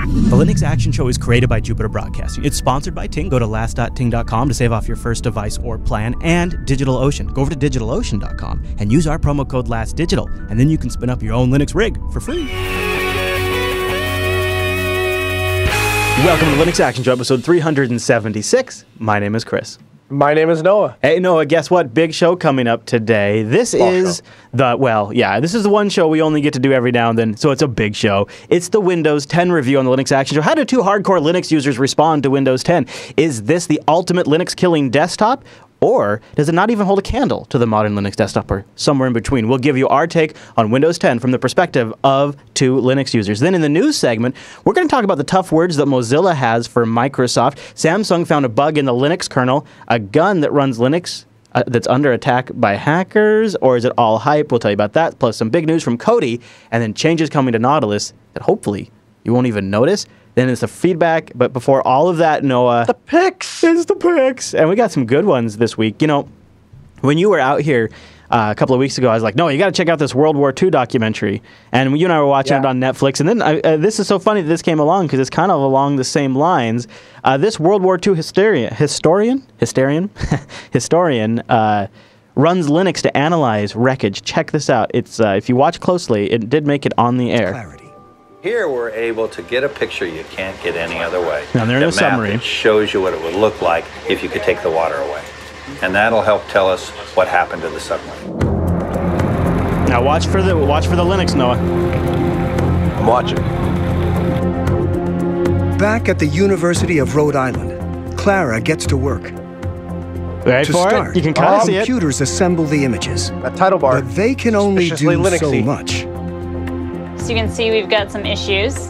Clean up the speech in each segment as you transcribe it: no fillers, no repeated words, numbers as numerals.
The Linux Action Show is created by Jupiter Broadcasting. It's sponsored by Ting. Go to last.ting.com to save off your first device or plan, and DigitalOcean. Go over to DigitalOcean.com and use our promo code LASTDigital, and then you can spin up your own Linux rig for free. Welcome to the Linux Action Show, episode 376. My name is Chris. My name is Noah. Hey, Noah, guess what? Big show coming up today. This is the one show we only get to do every now and then, so it's a big show. It's the Windows 10 review on the Linux Action Show. How do two hardcore Linux users respond to Windows 10? Is this the ultimate Linux-killing desktop? Or does it not even hold a candle to the modern Linux desktop, or somewhere in between? We'll give you our take on Windows 10 from the perspective of two Linux users. Then in the news segment, we're going to talk about the tough words that Mozilla has for Microsoft. Samsung found a bug in the Linux kernel, a gun that runs Linux that's under attack by hackers, or is it all hype? We'll tell you about that, plus some big news from Kodi, and then changes coming to Nautilus that hopefully you won't even notice. Then it's the feedback, but before all of that, Noah... The picks! It's the picks! And we got some good ones this week. You know, when you were out here a couple of weeks ago, I was like, no, you got to check out this World War II documentary. And you and I were watching it on Netflix. And then this is so funny that this came along, because it's kind of along the same lines. This World War II historian runs Linux to analyze wreckage. Check this out. It's if you watch closely, it did make it on the air. Clarity. Here we're able to get a picture you can't get any other way. Now there's a summary. It shows you what it would look like if you could take the water away. And that'll help tell us what happened to the submarine. Now watch for the Linux, Noah. I'm watching. Back at the University of Rhode Island, Clara gets to work. Ready to for start, it? You can kind of see it. Computers assemble the images. That title bar. But they can only do so Linuxy. much. So you can see we've got some issues.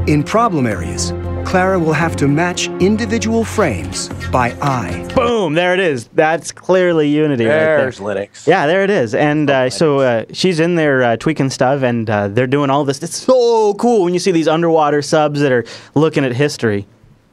In problem areas, Clara will have to match individual frames by eye. Boom! There it is. That's clearly Unity. There's right there. Linux. Yeah, there it is. And so she's in there tweaking stuff, and they're doing all this. It's so cool when you see these underwater subs that are looking at history.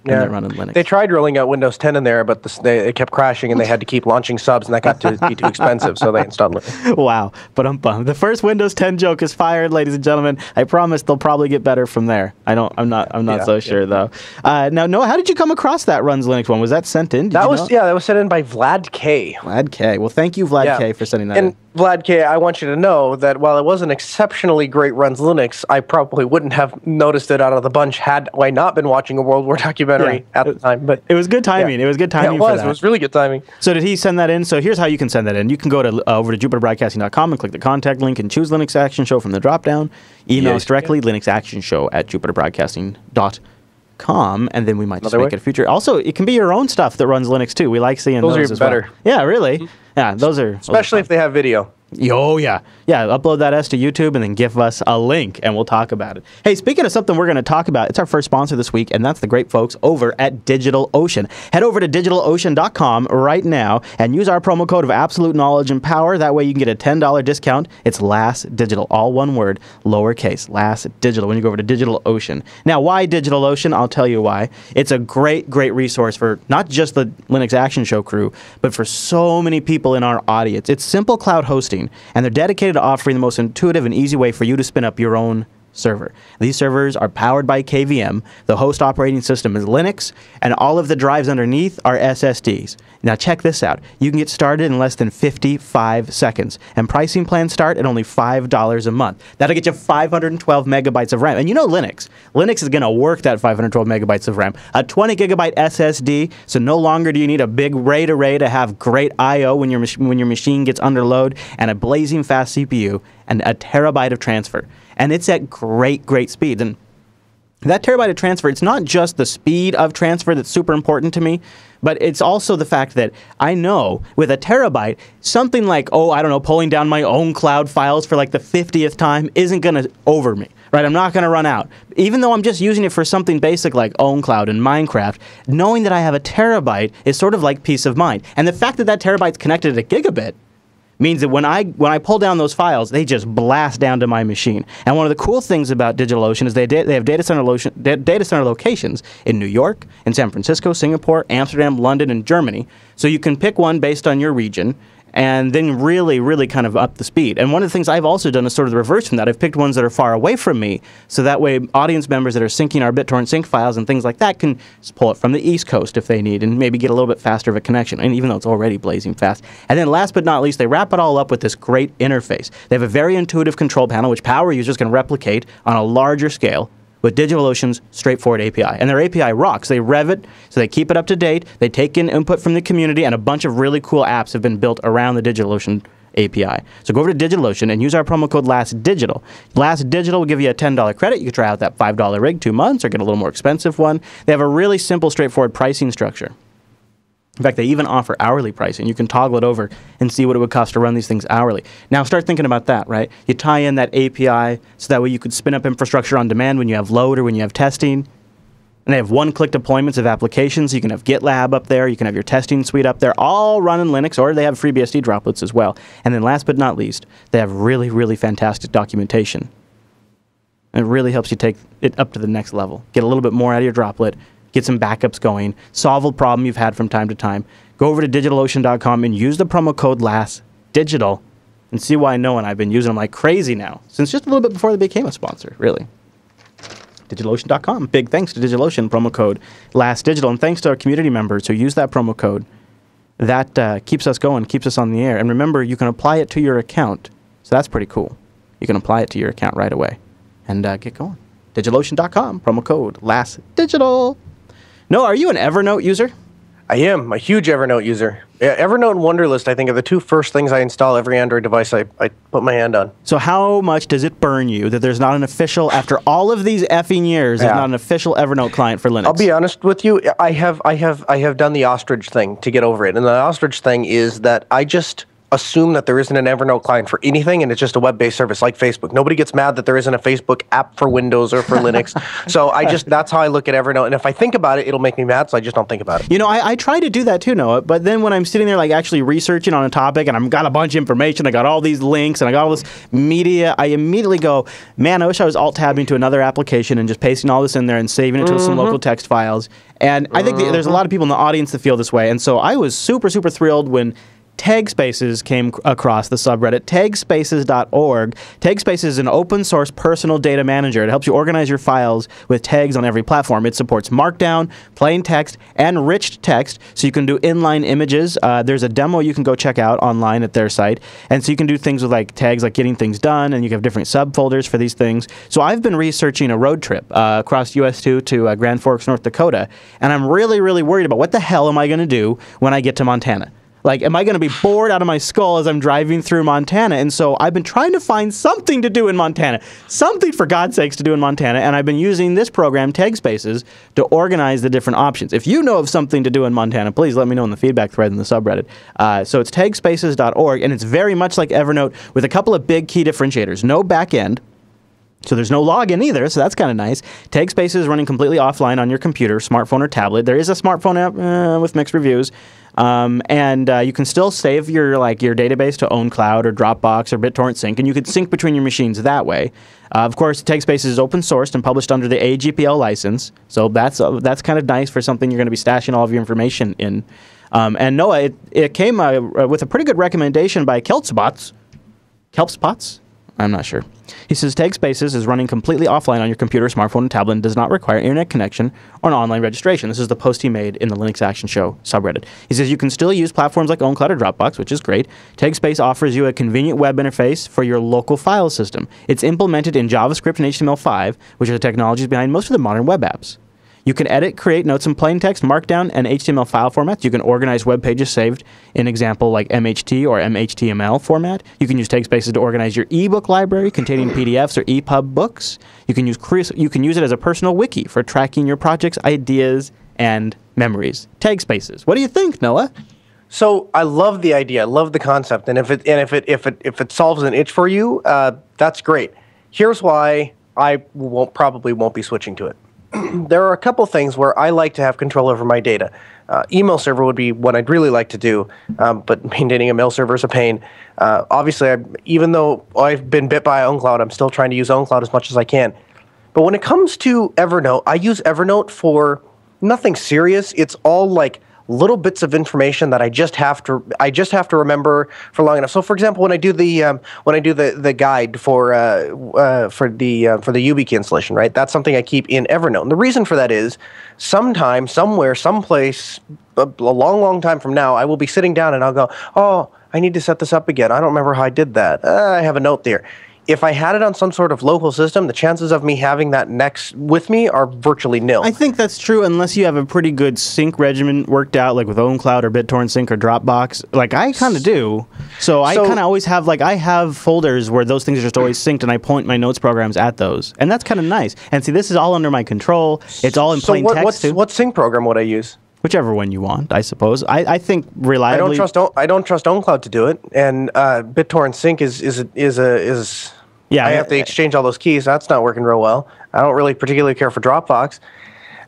And they're running Linux. They tried rolling out Windows 10 in there, but it kept crashing, and they had to keep launching subs, and that got to be too expensive, so they installed Linux. Wow. But the first Windows 10 joke is fired, ladies and gentlemen. I promise they'll probably get better from there. I'm not so sure though. Now, Noah, how did you come across that Runs Linux one? Was that sent in? That was sent in by Vlad K. Vlad K. Well, thank you, Vlad K, for sending that in. Vlad K, I want you to know that while it was an exceptionally great Runs Linux, I probably wouldn't have noticed it out of the bunch had I not been watching a World War documentary at the time. But it was good timing. It was good timing for that. It was really good timing. So did he send that in? So here's how you can send that in. You can go to over to jupiterbroadcasting.com and click the contact link and choose Linux Action Show from the drop-down. Email us directly, linuxactionshow@jupiterbroadcasting.com, and then we might just make it a feature. Also, it can be your own stuff that runs Linux too. We like seeing those are as better. Well. Yeah, really. Yeah, those are especially if they have video. Oh, yeah. Yeah, upload that to YouTube and then give us a link, and we'll talk about it. Hey, speaking of something we're going to talk about, it's our first sponsor this week, and that's the great folks over at DigitalOcean. Head over to DigitalOcean.com right now and use our promo code of Absolute Knowledge and Power. That way you can get a $10 discount. It's LAST Digital, all one word, lowercase, LAST Digital, when you go over to DigitalOcean. Now, why DigitalOcean? I'll tell you why. It's a great, great resource for not just the Linux Action Show crew, but for so many people in our audience. It's simple cloud hosting, and they're dedicated to offering the most intuitive and easy way for you to spin up your own server. These servers are powered by KVM. The host operating system is Linux, and all of the drives underneath are SSDs. Now check this out. You can get started in less than 55 seconds, and pricing plans start at only $5 a month. That'll get you 512 megabytes of RAM. And you know Linux. Linux is going to work that 512 megabytes of RAM. A 20 gigabyte SSD, so no longer do you need a big RAID array to have great I/O when your machine gets under load, and a blazing fast CPU, and a terabyte of transfer. And it's at great, great speeds. And that terabyte of transfer, it's not just the speed of transfer that's super important to me, but it's also the fact that I know with a terabyte, something like, pulling down my own cloud files for like the 50th time isn't going to over me, right? I'm not going to run out. Even though I'm just using it for something basic like OwnCloud and Minecraft, knowing that I have a terabyte is sort of like peace of mind. And the fact that that terabyte's connected at a gigabit means that when I pull down those files, they just blast down to my machine. And one of the cool things about DigitalOcean is they have data center locations in New York, in San Francisco, Singapore, Amsterdam, London, and Germany. So you can pick one based on your region, and then really kind of up the speed. And one of the things I've also done is sort of the reverse from that. I've picked ones that are far away from me, so that way audience members that are syncing our BitTorrent sync files and things like that can just pull it from the East Coast if they need and maybe get a little bit faster of a connection, and even though it's already blazing fast. And then last but not least, they wrap it all up with this great interface. They have a very intuitive control panel, which power users can replicate on a larger scale with DigitalOcean's straightforward API. And their API rocks. They rev it, so they keep it up to date. They take in input from the community, and a bunch of really cool apps have been built around the DigitalOcean API. So go over to DigitalOcean and use our promo code LASTDigital. LASTDigital will give you a $10 credit. You can try out that $5 rig 2 months or get a little more expensive one. They have a really simple, straightforward pricing structure. In fact, they even offer hourly pricing. You can toggle it over and see what it would cost to run these things hourly. Now, start thinking about that, right? You tie in that API so that way you could spin up infrastructure on demand when you have load or when you have testing. And they have one-click deployments of applications. You can have GitLab up there. You can have your testing suite up there, all run in Linux, or they have FreeBSD droplets as well. And then last but not least, they have really fantastic documentation. And it really helps you take it up to the next level. Get a little bit more out of your droplet. Get some backups going, solve a problem you've had from time to time. Go over to DigitalOcean.com and use the promo code LASTDigital and see why Noah and I have been using them like crazy now, since just a little bit before they became a sponsor, really. DigitalOcean.com. Big thanks to DigitalOcean, promo code LASTDigital, and thanks to our community members who use that promo code. That keeps us going, keeps us on the air. And remember, you can apply it to your account, so that's pretty cool. You can apply it to your account right away and get going. DigitalOcean.com, promo code LASTDigital. No, are you an Evernote user? I am a huge Evernote user. Evernote and Wunderlist, I think, are the two first things I install every Android device I put my hand on. So how much does it burn you that there's not an official, after all of these effing years, there's not an official Evernote client for Linux? I'll be honest with you. I have done the ostrich thing to get over it, and the ostrich thing is that I just assume that there isn't an Evernote client for anything, and it's just a web-based service like Facebook. Nobody gets mad that there isn't a Facebook app for Windows or for Linux. So that's how I look at Evernote. And if I think about it, it'll make me mad, so I just don't think about it. You know, I try to do that too, Noah, but then when I'm sitting there like actually researching on a topic and I've got a bunch of information, I got all these links and I got all this media, I immediately go, man, I wish I was alt-tabbing to another application and just pasting all this in there and saving it to some local text files. And I think there's a lot of people in the audience that feel this way. And so I was super thrilled when Tagspaces came across the subreddit, tagspaces.org. Tagspaces is an open source personal data manager. It helps you organize your files with tags on every platform. It supports Markdown, plain text, and rich text, so you can do inline images. There's a demo you can go check out online at their site. And so you can do things with like tags like getting things done, and you can have different subfolders for these things. So I've been researching a road trip across US 2 to Grand Forks, North Dakota, and I'm really worried about what the hell am I going to do when I get to Montana. Like, am I going to be bored out of my skull as I'm driving through Montana? And so I've been trying to find something to do in Montana. Something, for God's sakes, to do in Montana. And I've been using this program, Tagspaces, to organize the different options. If you know of something to do in Montana, please let me know in the feedback thread in the subreddit. So it's tagspaces.org, and it's very much like Evernote with a couple of big key differentiators. No back end. So there's no login either, so that's kind of nice. Tagspaces is running completely offline on your computer, smartphone, or tablet. There is a smartphone app with mixed reviews. And you can still save your database to OwnCloud or Dropbox or BitTorrent Sync, and you could sync between your machines that way. Of course, Tagspaces is open sourced and published under the AGPL license, so that's kind of nice for something you're going to be stashing all of your information in. And Noah, it came with a pretty good recommendation by Kelpspots. Kelpspots? I'm not sure. He says Tagspaces is running completely offline on your computer, smartphone, and tablet and does not require internet connection or an online registration. This is the post he made in the Linux Action Show subreddit. He says you can still use platforms like OwnCloud or Dropbox, which is great. Tagspace offers you a convenient web interface for your local file system. It's implemented in JavaScript and HTML5, which are the technologies behind most of the modern web apps. You can edit, create notes in plain text, Markdown, and HTML file formats. You can organize web pages saved in example like MHT or MHTML format. You can use Tagspaces to organize your ebook library containing PDFs or EPUB books. You can use it as a personal wiki for tracking your projects, ideas, and memories. Tagspaces. What do you think, Noah? So I love the idea. I love the concept. And if it solves an itch for you, that's great. Here's why I probably won't be switching to it. There are a couple things where I like to have control over my data. Email server would be what I'd really like to do, but maintaining a mail server is a pain. Obviously, even though I've been bit by OwnCloud, I'm still trying to use OwnCloud as much as I can. But when it comes to Evernote, I use Evernote for nothing serious. It's all like little bits of information that I just have to remember for long enough. So, for example, when I do the guide for the YubiKey installation, right? That's something I keep in Evernote. And the reason for that is sometime, somewhere, someplace, a long time from now, I will be sitting down and I'll go, oh, I need to set this up again. I don't remember how I did that. I have a note there. If I had it on some sort of local system, the chances of me having that next with me are virtually nil. I think that's true unless you have a pretty good sync regimen worked out, like with OwnCloud or BitTorrent Sync or Dropbox. Like I kind of do. So I kind of always have, like, I have folders where those things are just always synced, and I point my notes programs at those. And that's kind of nice. And see, this is all under my control. It's all in plain text, too. What sync program would I use? Whichever one you want, I suppose. I think reliably. I don't trust OwnCloud to do it, and BitTorrent Sync is. Yeah, I have to exchange all those keys. That's not working real well. I don't really particularly care for Dropbox.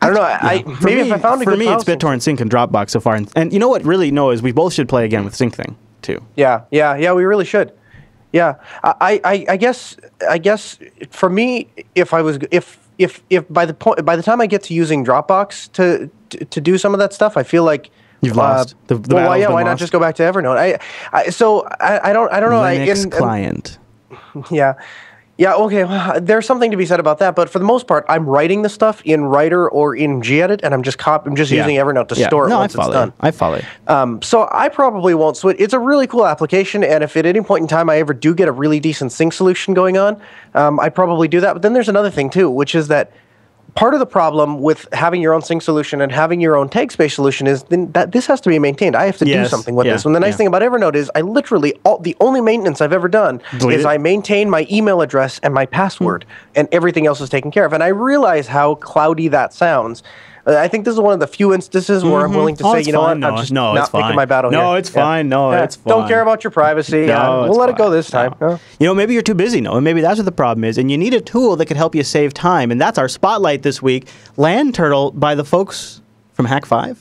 I don't know. Maybe if I found a good for me, it's BitTorrent Sync and Dropbox so far. And you know what? Really, no, is we both should play again with Sync Thing too. Yeah. We really should. Yeah, I guess for me, if by the time I get to using Dropbox to do some of that stuff, I feel like you've lost. Why not just go back to Evernote? I don't know. Linux client. Yeah, okay. Well, there's something to be said about that, but for the most part, I'm writing the stuff in Writer or in gedit, and I'm just using Evernote to store it once it's done. I follow you. So I probably won't switch. It's a really cool application, and if at any point in time I ever do get a really decent sync solution going on, I'd probably do that. But then there's another thing too, which is that part of the problem with having your own sync solution and having your own tag space solution is that this has to be maintained. I have to do something with this. And the nice thing about Evernote is I literally, the only maintenance I've ever done is I maintain my email address and my password, and everything else is taken care of. And I realize how cloudy that sounds. I think this is one of the few instances where I'm willing to say, you know what, I'm just not picking my battle here. No, it's fine. No, it's fine. Don't care about your privacy. We'll let it go this time. No. You know, maybe you're too busy, and maybe that's what the problem is, and you need a tool that could help you save time, and that's our spotlight this week, Land Turtle by the folks from Hack5.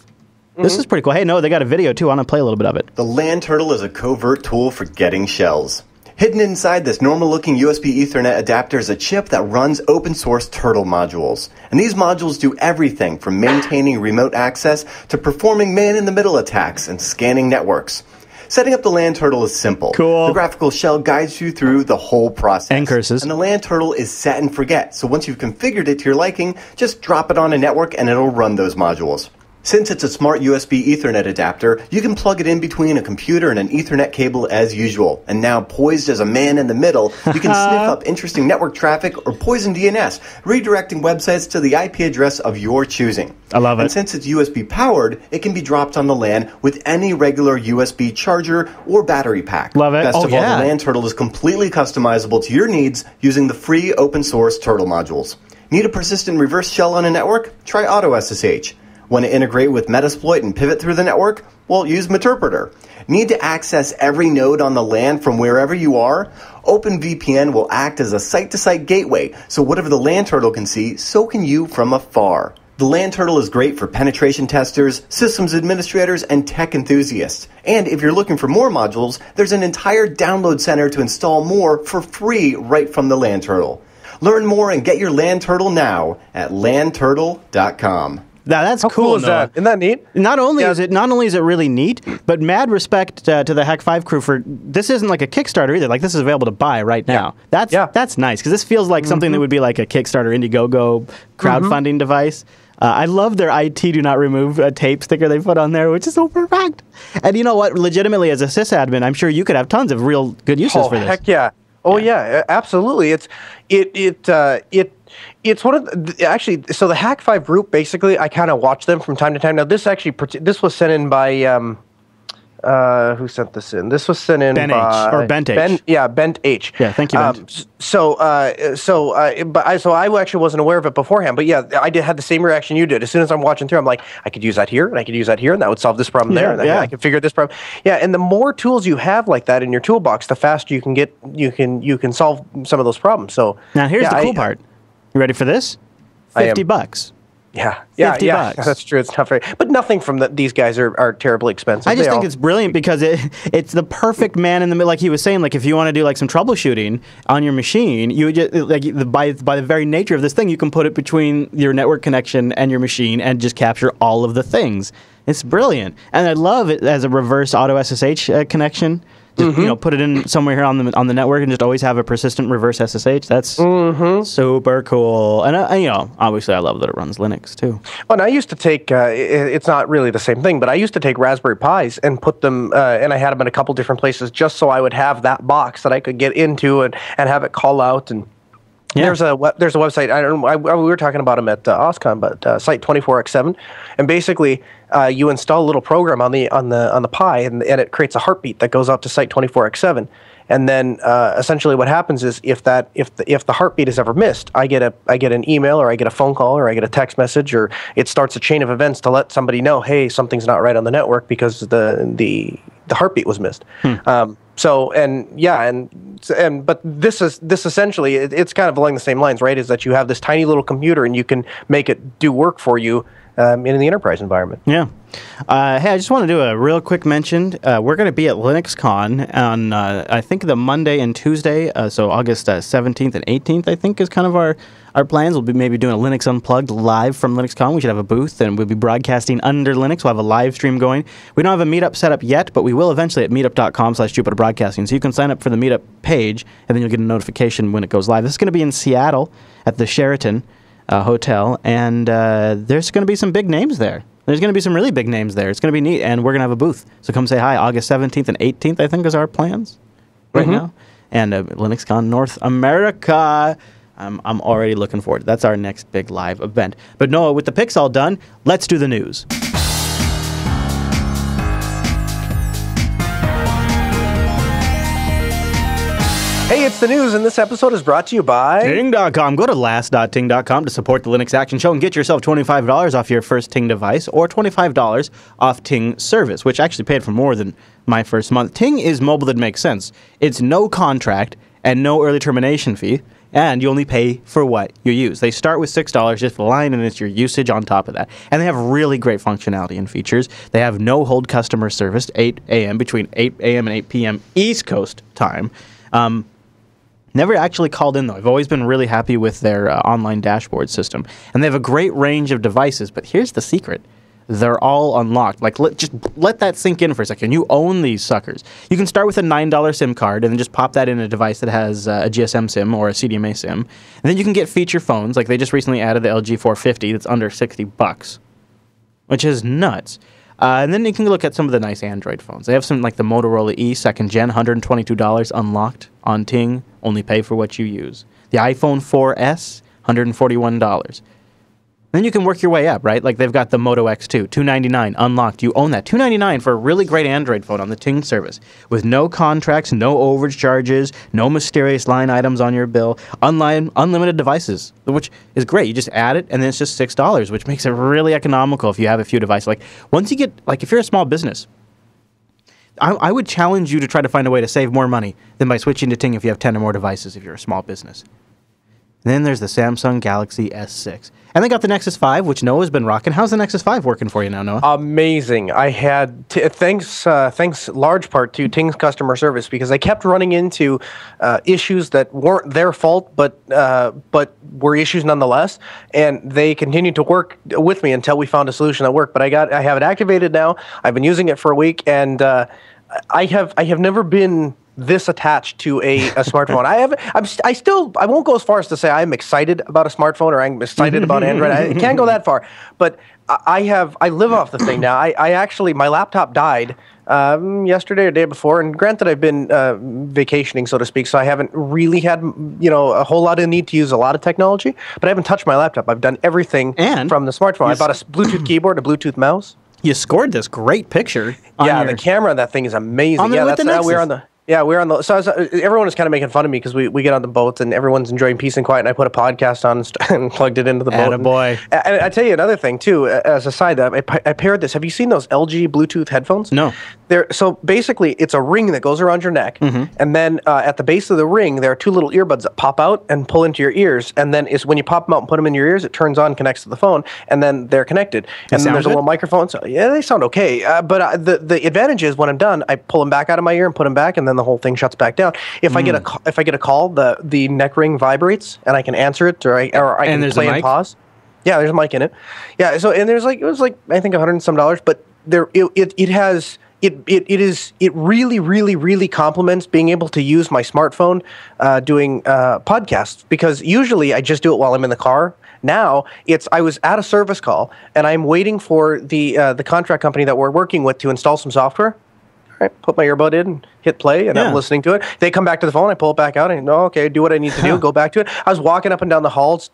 This is pretty cool. Hey, they got a video, too. I want to play a little bit of it. The Land Turtle is a covert tool for getting shells. Hidden inside this normal-looking USB Ethernet adapter is a chip that runs open-source Turtle modules. And these modules do everything from maintaining remote access to performing man-in-the-middle attacks and scanning networks. Setting up the Land Turtle is simple. Cool. The graphical shell guides you through the whole process. And curses. And the Land Turtle is set and forget, so once you've configured it to your liking, just drop it on a network and it'll run those modules. Since it's a smart USB Ethernet adapter, you can plug it in between a computer and an Ethernet cable as usual. And now, poised as a man in the middle, you can sniff up interesting network traffic or poison DNS, redirecting websites to the IP address of your choosing. I love it. And since it's USB powered, it can be dropped on the LAN with any regular USB charger or battery pack. Love it. Best of all, the Land Turtle is completely customizable to your needs using the free open source Turtle modules. Need a persistent reverse shell on a network? Try Auto SSH. Want to integrate with Metasploit and pivot through the network? Well, use Meterpreter. Need to access every node on the LAN from wherever you are? OpenVPN will act as a site-to-site gateway, so whatever the Land Turtle can see, so can you from afar. The Land Turtle is great for penetration testers, systems administrators, and tech enthusiasts. And if you're looking for more modules, there's an entire download center to install more for free right from the Land Turtle. Learn more and get your Land Turtle now at landturtle.com. Now, that's How cool is that? Isn't that neat? Not only is it really neat, but mad respect to the Hack5 crew for this isn't like a Kickstarter either. Like, this is available to buy right now. That's nice, because this feels like something that would be like a Kickstarter Indiegogo crowdfunding device. I love their IT do not remove tape sticker they put on there, which is so perfect. And you know what? Legitimately, as a sysadmin, I'm sure you could have tons of real good uses for this. Heck yeah. Oh yeah, absolutely. It's one of the, actually. So the Hack5 group, basically, I kind of watch them from time to time. Now, this was sent in by who sent this in? This was sent in by Bent H. Bent H. Yeah, thank you, Bent. So I actually wasn't aware of it beforehand. But yeah, I had the same reaction you did. As soon as I'm watching through, I'm like, I could use that here, and I could use that here, and that would solve this problem there. And I could figure this problem. Yeah, and the more tools you have like that in your toolbox, the faster you can solve some of those problems. So now here's the cool part. You ready for this? $50. Yeah, $50. that's true. It's not very, but nothing from these guys are terribly expensive. I just think it's brilliant because it's the perfect man in the middle. Like he was saying, like if you want to do like some troubleshooting on your machine, you would just by the very nature of this thing, you can put it between your network connection and your machine and just capture all of the things. It's brilliant, and I love it as a reverse auto SSH connection. Just, put it in somewhere here on the network and just always have a persistent reverse SSH. That's super cool. And, obviously I love that it runs Linux too. Well, and I used to take, it's not really the same thing, but I used to take Raspberry Pis and put them, and I had them in a couple different places just so I would have that box that I could get into and have it call out. And there's a website, I don't know, we were talking about them at OSCON, but Site 24x7. And basically, you install a little program on the Pi, and it creates a heartbeat that goes out to Site 24x7. And then essentially what happens is if the heartbeat is ever missed, I get an email or I get a phone call or I get a text message, or it starts a chain of events to let somebody know, hey, something's not right on the network because the heartbeat was missed. But this essentially it's kind of along the same lines, right? Is that you have this tiny little computer and you can make it do work for you in the enterprise environment. Yeah. Hey, I just want to do a real quick mention. We're going to be at LinuxCon on, I think, the Monday and Tuesday, so August 17th and 18th, I think, is kind of our plans. We'll be maybe doing a Linux Unplugged live from LinuxCon. We should have a booth, and we'll be broadcasting under Linux. We'll have a live stream going. We don't have a meetup set up yet, but we will eventually at meetup.com/Jupiter Broadcasting. So you can sign up for the meetup page, and then you'll get a notification when it goes live. This is going to be in Seattle at the Sheraton Hotel, and there's going to be some big names there. There's going to be some really big names there. It's going to be neat, and we're going to have a booth. So come say hi. August 17th and 18th, I think, is our plans right now. And LinuxCon North America. I'm already looking forward to it. That's our next big live event. But Noah, with the picks all done, let's do the news. Hey, it's the news, and this episode is brought to you by Ting.com. Go to last.ting.com to support the Linux Action Show and get yourself $25 off your first Ting device or $25 off Ting service, which actually paid for more than my first month. Ting is mobile that makes sense. It's no contract and no early termination fee, and you only pay for what you use. They start with $6 just for the line, and it's your usage on top of that. And they have really great functionality and features. They have no hold customer service, 8 a.m., between 8 a.m. and 8 p.m. East Coast time. Never actually called in, though. I've always been really happy with their online dashboard system. And they have a great range of devices, but here's the secret. They're all unlocked. Like, just let that sink in for a second. You own these suckers. You can start with a $9 SIM card and then just pop that in a device that has a GSM SIM or a CDMA SIM. And then you can get feature phones. Like, they just recently added the LG 450 that's under $60, which is nuts. And then you can look at some of the nice Android phones. They have some like the Motorola E 2nd Gen, $122 unlocked on Ting. Only pay for what you use. The iPhone 4S, $141. Then you can work your way up, right? Like they've got the Moto X2, $299 unlocked. You own that. $299 for a really great Android phone on the Ting service with no contracts, no overage charges, no mysterious line items on your bill, unlimited devices, which is great. You just add it, and then it's just $6, which makes it really economical if you have a few devices. Like once you get, like if you're a small business, I would challenge you to try to find a way to save more money than by switching to Ting if you have 10 or more devices if you're a small business. And then there's the Samsung Galaxy S6. And they got the Nexus 5, which Noah's been rocking. How's the Nexus 5 working for you now, Noah? Amazing. I had, thanks large part to Ting's customer service, because I kept running into issues that weren't their fault, but were issues nonetheless. And they continued to work with me until we found a solution that worked. But I have it activated now. I've been using it for a week, and I have never been this attached to a smartphone. I won't go as far as to say I'm excited about a smartphone or I'm excited about Android. I can't go that far. But I live off the thing now. I actually, my laptop died yesterday or day before, and granted I've been vacationing, so to speak, so I haven't really had a whole lot of need to use a lot of technology, but I haven't touched my laptop. I've done everything from the smartphone. I bought a Bluetooth keyboard, a Bluetooth mouse. You scored this great picture. The camera on that thing is amazing. With the Nexus. Yeah, we're on the. So everyone is kind of making fun of me because we get on the boats and everyone's enjoying peace and quiet. And I put a podcast on and plugged it into the boat. Attaboy. And I tell you another thing too. As a side, I paired this. Have you seen those LG Bluetooth headphones? No. So basically, it's a ring that goes around your neck, and then at the base of the ring, there are two little earbuds that pop out and pull into your ears. And then when you pop them out and put them in your ears, it turns on, connects to the phone, and then they're connected. And then there's a little microphone. So yeah, they sound okay. But the advantage is when I'm done, I pull them back out of my ear and put them back, and then the whole thing shuts back down. If I get a call, the neck ring vibrates, and I can answer it, or I can play and pause. Yeah, there's a mic in it. Yeah, so and there's it was like I think $100 and some, but there it really complements being able to use my smartphone doing podcasts, because usually I just do it while I'm in the car. Now I was at a service call and I'm waiting for the contract company that we're working with to install some software. All right, put my earbud in, and hit play, and I'm listening to it. They come back to the phone, I pull it back out, and okay, do what I need to do, go back to it. I was walking up and down the halls.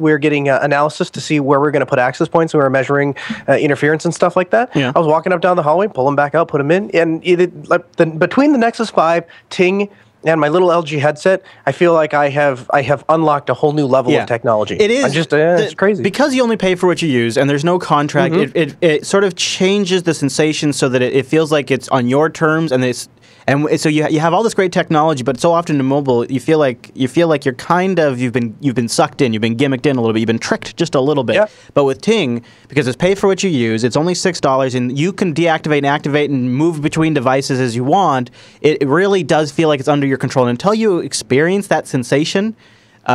We were getting analysis to see where we're going to put access points. We were measuring interference and stuff like that. Yeah. I was walking up down the hallway, pull them back out, put them in, and between the Nexus 5, Ting, and my little LG headset, I feel like I have unlocked a whole new level of technology. It is. It's crazy. Because you only pay for what you use and there's no contract, it sort of changes the sensation so that it feels like it's on your terms, and so you have all this great technology, but so often in mobile, you feel like you're kind of you've been sucked in, you've been gimmicked in a little bit, you've been tricked just a little bit. Yeah. But with Ting, because it's pay for what you use, it's only $6, and you can deactivate and activate and move between devices as you want. It really does feel like it's under your control. And until you experience that sensation,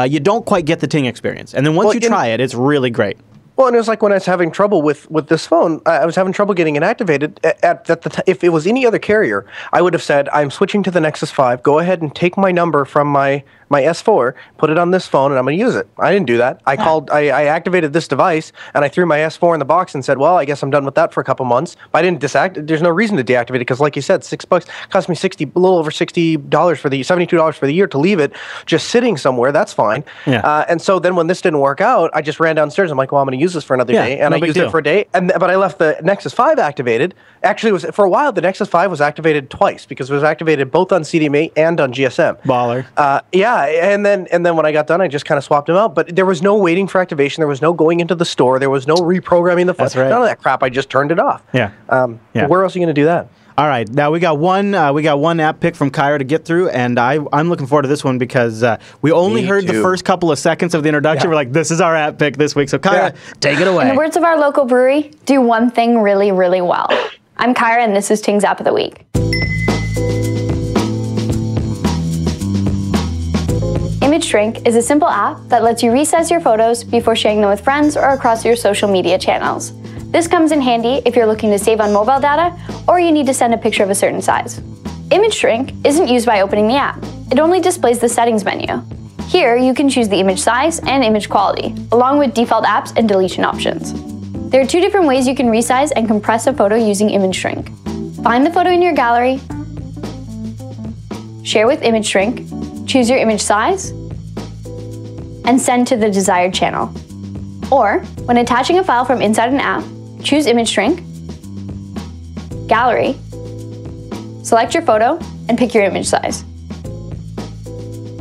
you don't quite get the Ting experience. And then once you try it, it's really great. Well, and it was like when I was having trouble with this phone, I was having trouble getting it activated. If it was any other carrier, I would have said, I'm switching to the Nexus 5. Go ahead and take my number from my S4, put it on this phone, and I'm going to use it. I didn't do that. I activated this device, and I threw my S4 in the box and said, well, I guess I'm done with that for a couple months. But I didn't there's no reason to deactivate it, because like you said, $6 cost me a little over $60 for the $72 for the year to leave it just sitting somewhere. That's fine. Yeah. And so then when this didn't work out, I just ran downstairs. I'm like, well, I'm going to use this for another day, and I used it for a day. But I left the Nexus 5 activated. Actually, for a while, the Nexus 5 was activated twice, because it was activated both on CDMA and on GSM. Baller. Yeah. And then when I got done, I just kind of swapped them out. But there was no waiting for activation. There was no going into the store. There was no reprogramming the phone. That's right. None of that crap. I just turned it off. Yeah. Where else are you going to do that? All right, now we got one app pick from Kyra to get through, and I'm looking forward to this one because we only heard the first couple of seconds of the introduction. We're like, this is our app pick this week. So Kyra, take it away. In the words of our local brewery, do one thing really, really well. I'm Kyra, and this is Ting's App of the Week. Image Shrink is a simple app that lets you resize your photos before sharing them with friends or across your social media channels. This comes in handy if you're looking to save on mobile data or you need to send a picture of a certain size. Image Shrink isn't used by opening the app. It only displays the settings menu. Here, you can choose the image size and image quality, along with default apps and deletion options. There are two different ways you can resize and compress a photo using Image Shrink. Find the photo in your gallery, share with Image Shrink, choose your image size, and send to the desired channel. Or, when attaching a file from inside an app, choose Image Shrink, Gallery, select your photo, and pick your image size.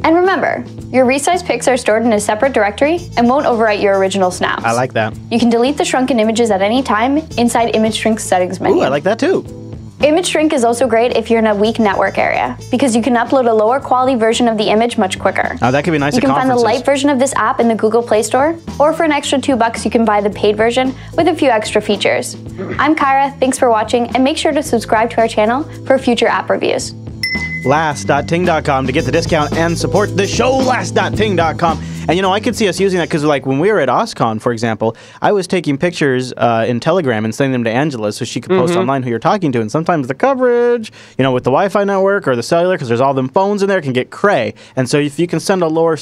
And remember, your resized pics are stored in a separate directory and won't overwrite your original snaps. I like that. You can delete the shrunken images at any time inside Image Shrink's settings menu. Ooh, I like that too. Image Shrink is also great if you're in a weak network area, because you can upload a lower quality version of the image much quicker. Oh, that could be nice at conferences. You can find the light version of this app in the Google Play Store, or for an extra $2 you can buy the paid version with a few extra features. I'm Kyra, thanks for watching, and make sure to subscribe to our channel for future app reviews. Last.ting.com to get the discount and support the show. Last.ting.com. And I could see us using that because, like, when we were at OSCON, for example, I was taking pictures in Telegram and sending them to Angela so she could post online who you're talking to. And sometimes the coverage, with the Wi-Fi network or the cellular, because there's all them phones in there, can get cray. And so if you can send a lower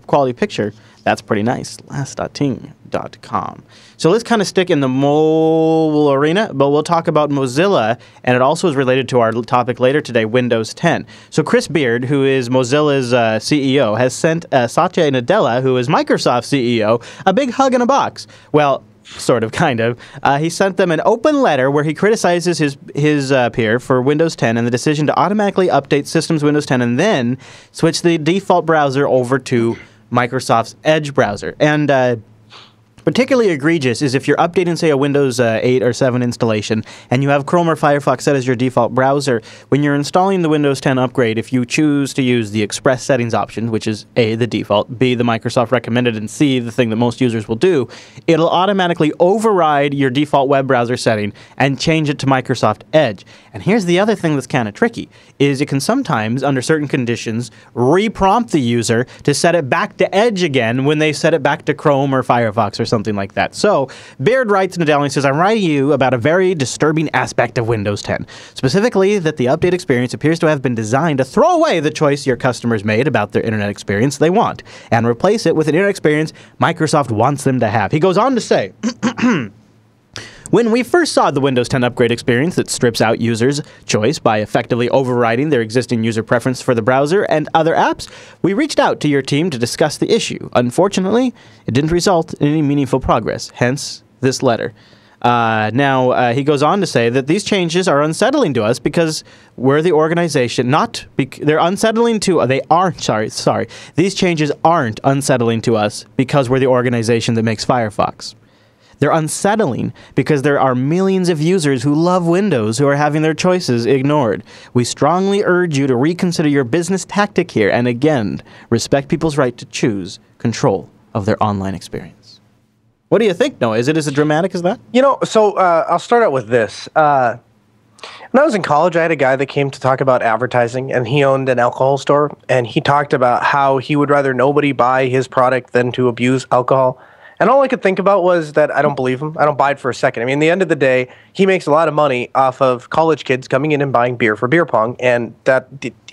quality picture, that's pretty nice. Last.ting.com. So let's kind of stick in the mobile arena, but we'll talk about Mozilla, and it also is related to our topic later today, Windows 10. So Chris Beard, who is Mozilla's CEO, has sent Satya Nadella, who is Microsoft's CEO, a big hug in a box. Well, sort of, kind of. He sent them an open letter where he criticizes his peer for Windows 10 and the decision to automatically update System's Windows 10 and then switch the default browser over to Microsoft's Edge browser. And particularly egregious is if you're updating, say, a Windows 8 or 7 installation and you have Chrome or Firefox set as your default browser. When you're installing the Windows 10 upgrade, if you choose to use the Express Settings option, which is A, the default, B, the Microsoft recommended, and C, the thing that most users will do, it'll automatically override your default web browser setting and change it to Microsoft Edge. And here's the other thing that's kind of tricky, is it can sometimes, under certain conditions, re-prompt the user to set it back to Edge again when they set it back to Chrome or Firefox or something like that. So, Baird writes in a download and says, I'm writing you about a very disturbing aspect of Windows 10. Specifically, that the update experience appears to have been designed to throw away the choice your customers made about their internet experience they want, and replace it with an internet experience Microsoft wants them to have. He goes on to say, when we first saw the Windows 10 upgrade experience that strips out users' choice by effectively overriding their existing user preference for the browser and other apps, we reached out to your team to discuss the issue. Unfortunately, it didn't result in any meaningful progress, hence this letter. Now, he goes on to say that these changes are unsettling to us because we're the organization, they're unsettling to, they aren't, sorry. These changes aren't unsettling to us because we're the organization that makes Firefox. They're unsettling because there are millions of users who love Windows who are having their choices ignored. We strongly urge you to reconsider your business tactic here and again, respect people's right to choose control of their online experience. What do you think, Noah? Is it as dramatic as that? You know, so I'll start out with this. When I was in college, I had a guy that came to talk about advertising, and he owned an alcohol store, and he talked about how he would rather nobody buy his product than to abuse alcohol. And all I could think about was that I don't believe him. I don't buy it for a second. I mean, at the end of the day, he makes a lot of money off of college kids coming in and buying beer for beer pong, and that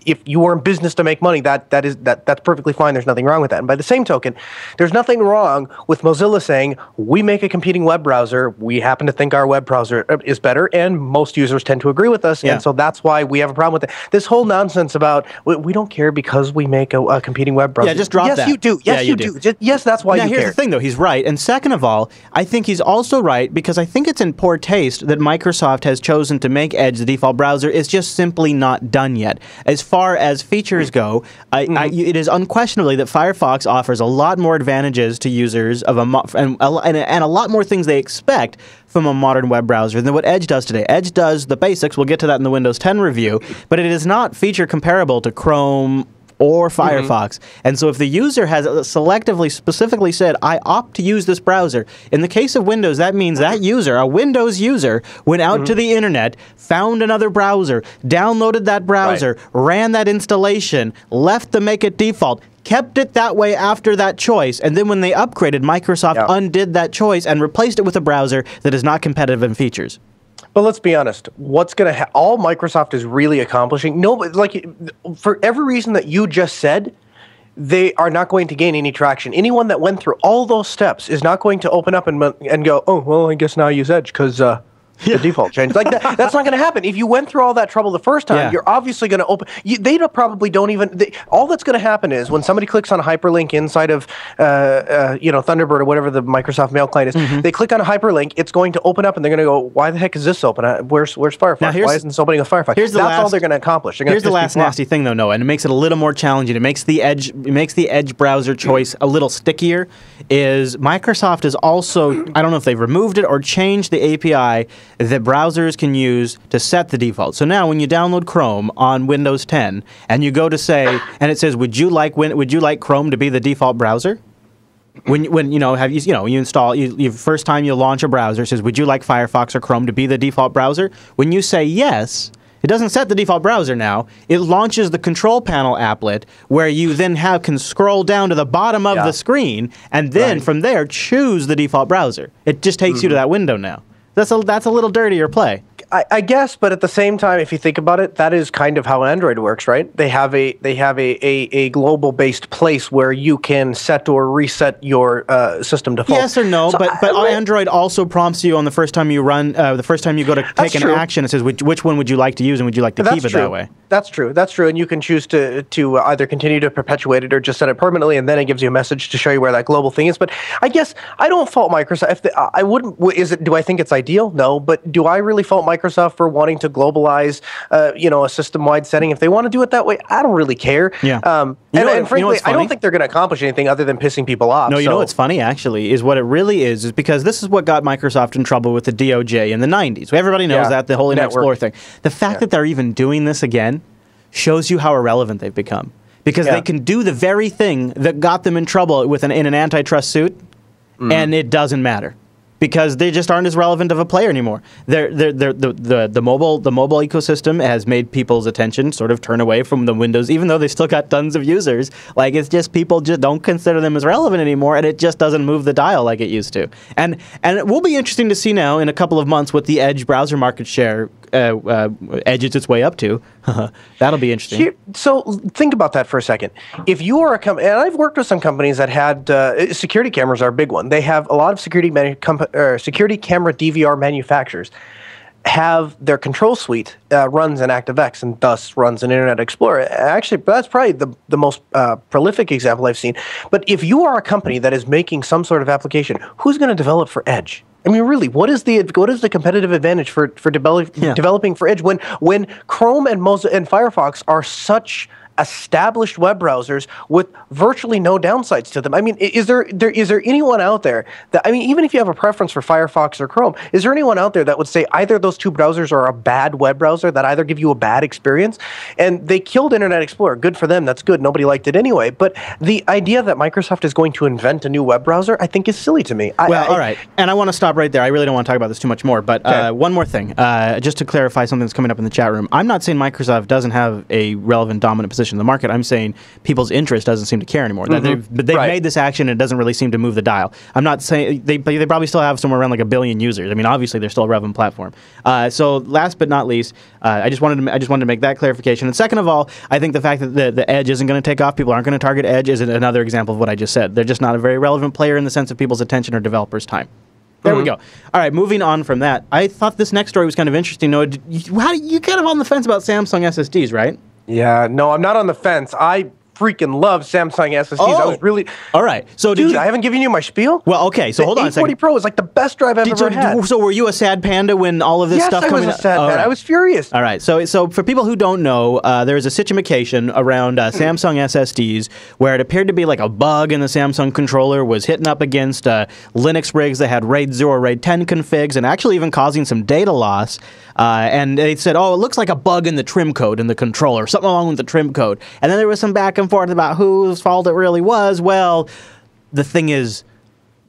if you are in business to make money, that's perfectly fine. There's nothing wrong with that. And by the same token, there's nothing wrong with Mozilla saying, we make a competing web browser. We happen to think our web browser is better, and most users tend to agree with us. Yeah. And so that's why we have a problem with it. This whole nonsense about we don't care because we make a competing web browser. Yeah, just drop that. Yes, you do. Yes, you do. Yes, that's why you care. Now, here's the thing, though. He's right. And second of all, I think he's also right because I think it's in poor taste that Microsoft has chosen to make Edge the default browser. It's just simply not done yet. As far as features go, it is unquestionably that Firefox offers a lot more advantages to users of and a lot more things they expect from a modern web browser than what Edge does today. Edge does the basics. We'll get to that in the Windows 10 review, but it is not feature comparable to Chrome or Firefox. And so if the user has selectively, specifically said, I opt to use this browser, in the case of Windows, that means that user, a Windows user, went out to the internet, found another browser, downloaded that browser, ran that installation, left the make it default, kept it that way after that choice, and then when they upgraded, Microsoft undid that choice and replaced it with a browser that is not competitive in features. But let's be honest. What's going to all Microsoft is really accomplishing? No, like for every reason that you just said, they are not going to gain any traction. Anyone that went through all those steps is not going to open up and go, oh, well, I guess now I use Edge because the default change. Like that's not going to happen. If you went through all that trouble the first time, you're obviously going to open. They probably don't even. All that's going to happen is when somebody clicks on a hyperlink inside of, Thunderbird or whatever the Microsoft Mail client is, they click on a hyperlink. It's going to open up, and they're going to go, "Why the heck is this open? Where's Firefox? Why isn't this opening with Firefox?" That's all they're going to accomplish. Here's the last nasty thing, though, Noah, and it makes it a little more challenging. It makes the Edge browser choice a little stickier. Is Microsoft is also, I don't know if they've removed it or changed the API that browsers can use to set the default. So now when you download Chrome on Windows 10 and you go to say, and it says, would you like Chrome to be the default browser? When you install, first time you launch a browser, it says, would you like Firefox or Chrome to be the default browser? When you say yes, it doesn't set the default browser now. It launches the control panel applet where you then can scroll down to the bottom of the screen and then from there choose the default browser. It just takes you to that window now. That's a little dirtier play. I guess, but at the same time, if you think about it, that is kind of how Android works, right? They have a global based place where you can set or reset your system default. Yes or no, So but Android also prompts you on the first time you run, the first time you go to take an action. It says which one would you like to use, and would you like to keep it that way? That's true. That's true. And you can choose to either continue to perpetuate it or just set it permanently, and then it gives you a message to show you where that global thing is. But I guess I don't fault Microsoft. I wouldn't. Do I think it's ideal? No. But do I really fault Microsoft for wanting to globalize, a system-wide setting? If they want to do it that way, I don't really care. Yeah. And frankly, I don't think they're going to accomplish anything other than pissing people off. No, you know what's funny, actually, is what it really is because this is what got Microsoft in trouble with the DOJ in the 90s. Everybody knows that, the whole Internet Explorer thing. The fact that they're even doing this again shows you how irrelevant they've become. Because they can do the very thing that got them in trouble in an antitrust suit, and it doesn't matter. Because they just aren't as relevant of a player anymore. The mobile ecosystem has made people's attention sort of turn away from the Windows, even though they still got tons of users. Like, it's just people just don't consider them as relevant anymore, and it just doesn't move the dial like it used to. And it will be interesting to see now in a couple of months what the Edge browser market share edges its way up to. That'll be interesting. So think about that for a second. If you are a company, and I've worked with some companies that had security cameras are a big one. They have a lot of security camera DVR manufacturers have their control suite runs in ActiveX and thus runs in Internet Explorer. Actually, that's probably the most prolific example I've seen. But if you are a company that is making some sort of application, who's going to develop for Edge? I mean, really, what is the competitive advantage for developing for Edge when Chrome and Firefox are such established web browsers with virtually no downsides to them? I mean, is there anyone out there that, I mean, even if you have a preference for Firefox or Chrome, is there anyone out there that would say either of those two browsers are a bad web browser, that either give you a bad experience? And they killed Internet Explorer. Good for them. That's good. Nobody liked it anyway. But the idea that Microsoft is going to invent a new web browser, I think is silly to me. All right. And I want to stop right there. I really don't want to talk about this too much more. But one more thing, just to clarify something that's coming up in the chat room. I'm not saying Microsoft doesn't have a relevant dominant position in the market. I'm saying people's interest doesn't seem to care anymore. They've made this action and it doesn't really seem to move the dial. I'm not saying they probably still have somewhere around like 1 billion users. I mean, obviously they're still a relevant platform. So last but not least, I just wanted to make that clarification. And second of all, I think the fact that the Edge isn't going to take off, people aren't going to target Edge, is another example of what I just said. They're just not a very relevant player in the sense of people's attention or developers' time. There we go. All right, moving on from that. I thought this next story was kind of interesting. Noah, you kind of on the fence about Samsung SSDs, right? Yeah, no, I'm not on the fence. I freaking love Samsung SSDs. I was really... All right. So I haven't given you my spiel? Well, okay, so hold on a second. The 840 Pro is like the best drive I've ever had. So were you a sad panda when all of this stuff coming Yes, I was a sad panda. I was furious. All right. So for people who don't know, there is a situation around Samsung SSDs where it appeared to be like a bug in the Samsung controller was hitting up against Linux rigs that had RAID 0 or RAID 10 configs and actually even causing some data loss. And they said, it looks like a bug in the trim code in the controller, something wrong with the trim code. And then there was some back and forth about whose fault it really was. Well, the thing is,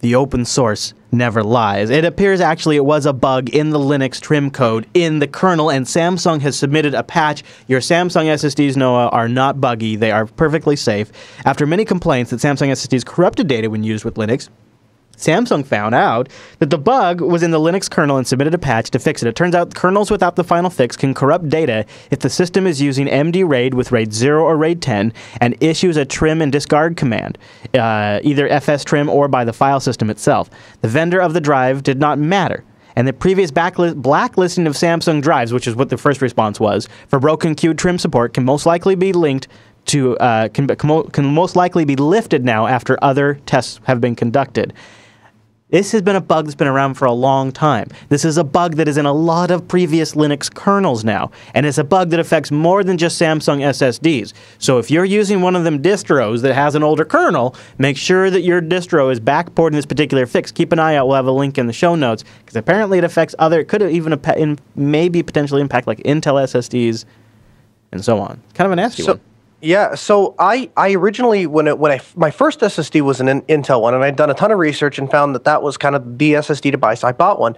the open source never lies. It appears actually it was a bug in the Linux trim code in the kernel, and Samsung has submitted a patch. Your Samsung SSDs, Noah, are not buggy. They are perfectly safe. After many complaints that Samsung SSDs corrupted data when used with Linux, Samsung found out that the bug was in the Linux kernel and submitted a patch to fix it. It turns out kernels without the final fix can corrupt data if the system is using MD RAID with RAID 0 or RAID 10 and issues a trim and discard command, either fstrim or by the file system itself. The vendor of the drive did not matter. And the previous blacklisting of Samsung drives, which is what the first response was, for broken queued trim support can most likely be linked to can most likely be lifted now after other tests have been conducted. This has been a bug that's been around for a long time. This is a bug that is in a lot of previous Linux kernels now, and it's a bug that affects more than just Samsung SSDs. So if you're using one of them distros that has an older kernel, make sure that your distro is backporting this particular fix. Keep an eye out. We'll have a link in the show notes, because apparently it affects other, it could even maybe potentially impact like Intel SSDs and so on. Kind of a nasty one. Yeah, so I originally, my first SSD was an Intel one, and I'd done a ton of research and found that was kind of the SSD to buy, so I bought one.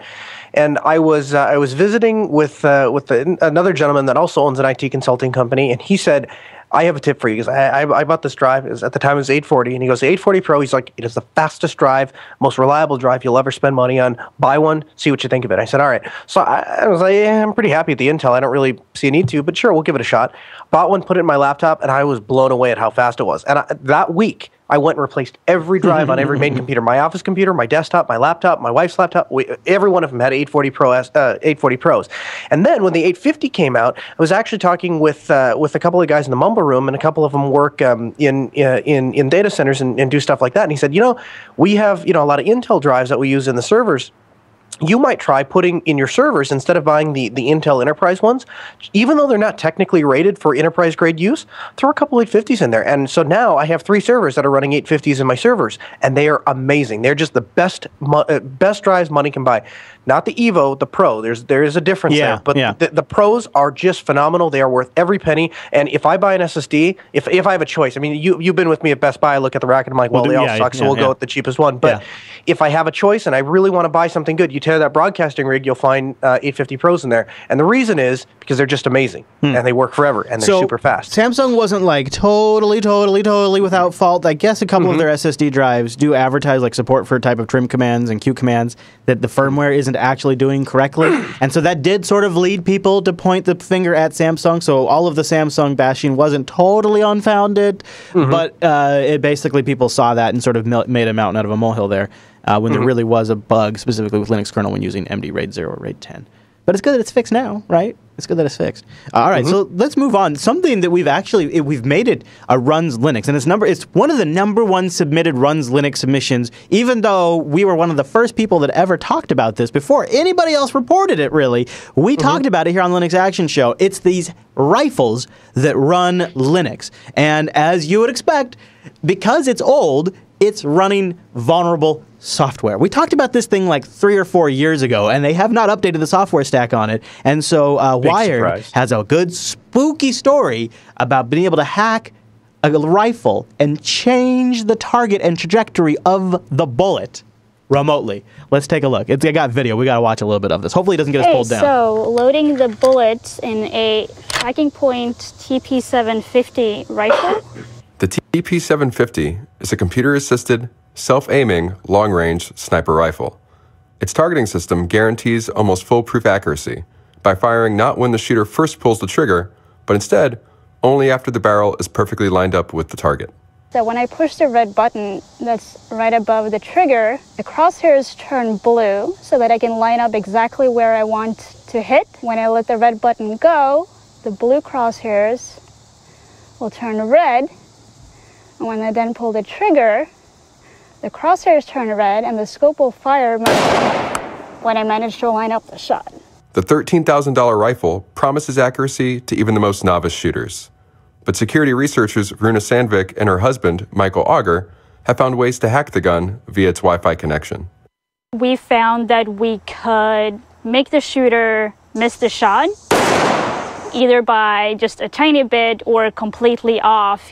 And I was visiting with another gentleman that also owns an IT consulting company, and he said, I have a tip for you, because I bought this drive. At the time it was 840, and he goes, the 840 Pro, he's like, it is the fastest drive, most reliable drive you'll ever spend money on. Buy one, see what you think of it. I said, all right. So I was like, yeah, I'm pretty happy with the Intel. I don't really see a need to, but sure, we'll give it a shot. Bought one, put it in my laptop, and I was blown away at how fast it was. And that week, I went and replaced every drive on every main computer, my office computer, my desktop, my laptop, my wife's laptop. Every one of them had 840 Pros. And then when the 850 came out, I was actually talking with a couple of guys in the Mumble Room, and a couple of them work in data centers and do stuff like that. And he said, we have a lot of Intel drives that we use in the servers. You might try putting in your servers, instead of buying the Intel Enterprise ones, even though they're not technically rated for enterprise grade use, throw a couple 850s in there. And so now I have 3 servers that are running 850s in my servers, and they are amazing. They're just the best drives money can buy. Not the Evo, the Pro. There is a difference there, but the Pros are just phenomenal. They are worth every penny. And if I buy an SSD, if I have a choice, I mean, you've been with me at Best Buy. I look at the rack and I'm like, well, they all suck, so we'll go with the cheapest one. But if I have a choice and I really want to buy something good, you tear that broadcasting rig, you'll find 850 Pros in there. And the reason is because they're just amazing, and they work forever, and they're super fast. Samsung wasn't like totally without fault. I guess a couple of their SSD drives do advertise like support for a type of trim commands and Q commands that the firmware isn't actually doing correctly. And so that did sort of lead people to point the finger at Samsung. So all of the Samsung bashing wasn't totally unfounded, but it basically people saw that and sort of made a mountain out of a molehill there when there really was a bug, specifically with Linux kernel when using MD RAID 0 or RAID 10. But it's good that it's fixed now, right? It's good that it's fixed. All right, so let's move on. Something that we've made it a runs Linux, and it's one of the #1 submitted runs Linux submissions, even though we were one of the first people that ever talked about this before anybody else reported it, really. We talked about it here on Linux Action Show. It's these rifles that run Linux. And as you would expect, because it's old, it's running vulnerable software. We talked about this thing like 3 or 4 years ago, and they have not updated the software stack on it. And so Wired has a good spooky story about being able to hack a rifle and change the target and trajectory of the bullet remotely. Let's take a look. I got video. We got to watch a little bit of this. Hopefully it doesn't get us pulled down. So loading the bullets in a Tracking Point TP750 rifle. The TP750 is a computer-assisted, self-aiming, long-range sniper rifle. Its targeting system guarantees almost foolproof accuracy by firing not when the shooter first pulls the trigger, but instead only after the barrel is perfectly lined up with the target. So when I push the red button that's right above the trigger, the crosshairs turn blue so that I can line up exactly where I want to hit. When I let the red button go, the blue crosshairs will turn red. And when I then pull the trigger, the crosshairs turn red and the scope will fire when I manage to line up the shot. The $13,000 rifle promises accuracy to even the most novice shooters. But security researchers Runa Sandvik and her husband, Michael Auger, have found ways to hack the gun via its Wi-Fi connection. We found that we could make the shooter miss the shot, either by just a tiny bit or completely off,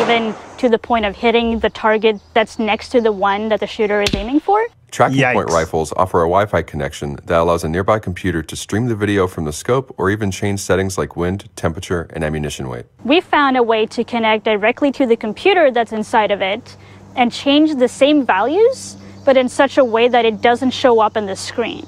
even to the point of hitting the target that's next to the one that the shooter is aiming for. Tracking Point rifles offer a Wi-Fi connection that allows a nearby computer to stream the video from the scope or even change settings like wind, temperature, and ammunition weight. We found a way to connect directly to the computer that's inside of it and change the same values, but in such a way that it doesn't show up on the screen.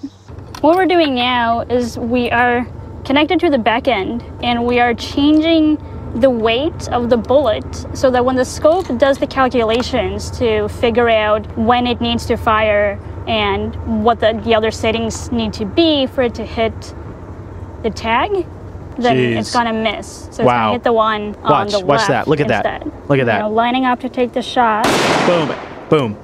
What we're doing now is we are connected to the back end and we are changing the weight of the bullet so that when the scope does the calculations to figure out when it needs to fire and what the other settings need to be for it to hit the tag, then it's gonna miss. So it's gonna hit the one on the left. Watch that. Look at that. Look at that. Lining up to take the shot. Boom. Boom.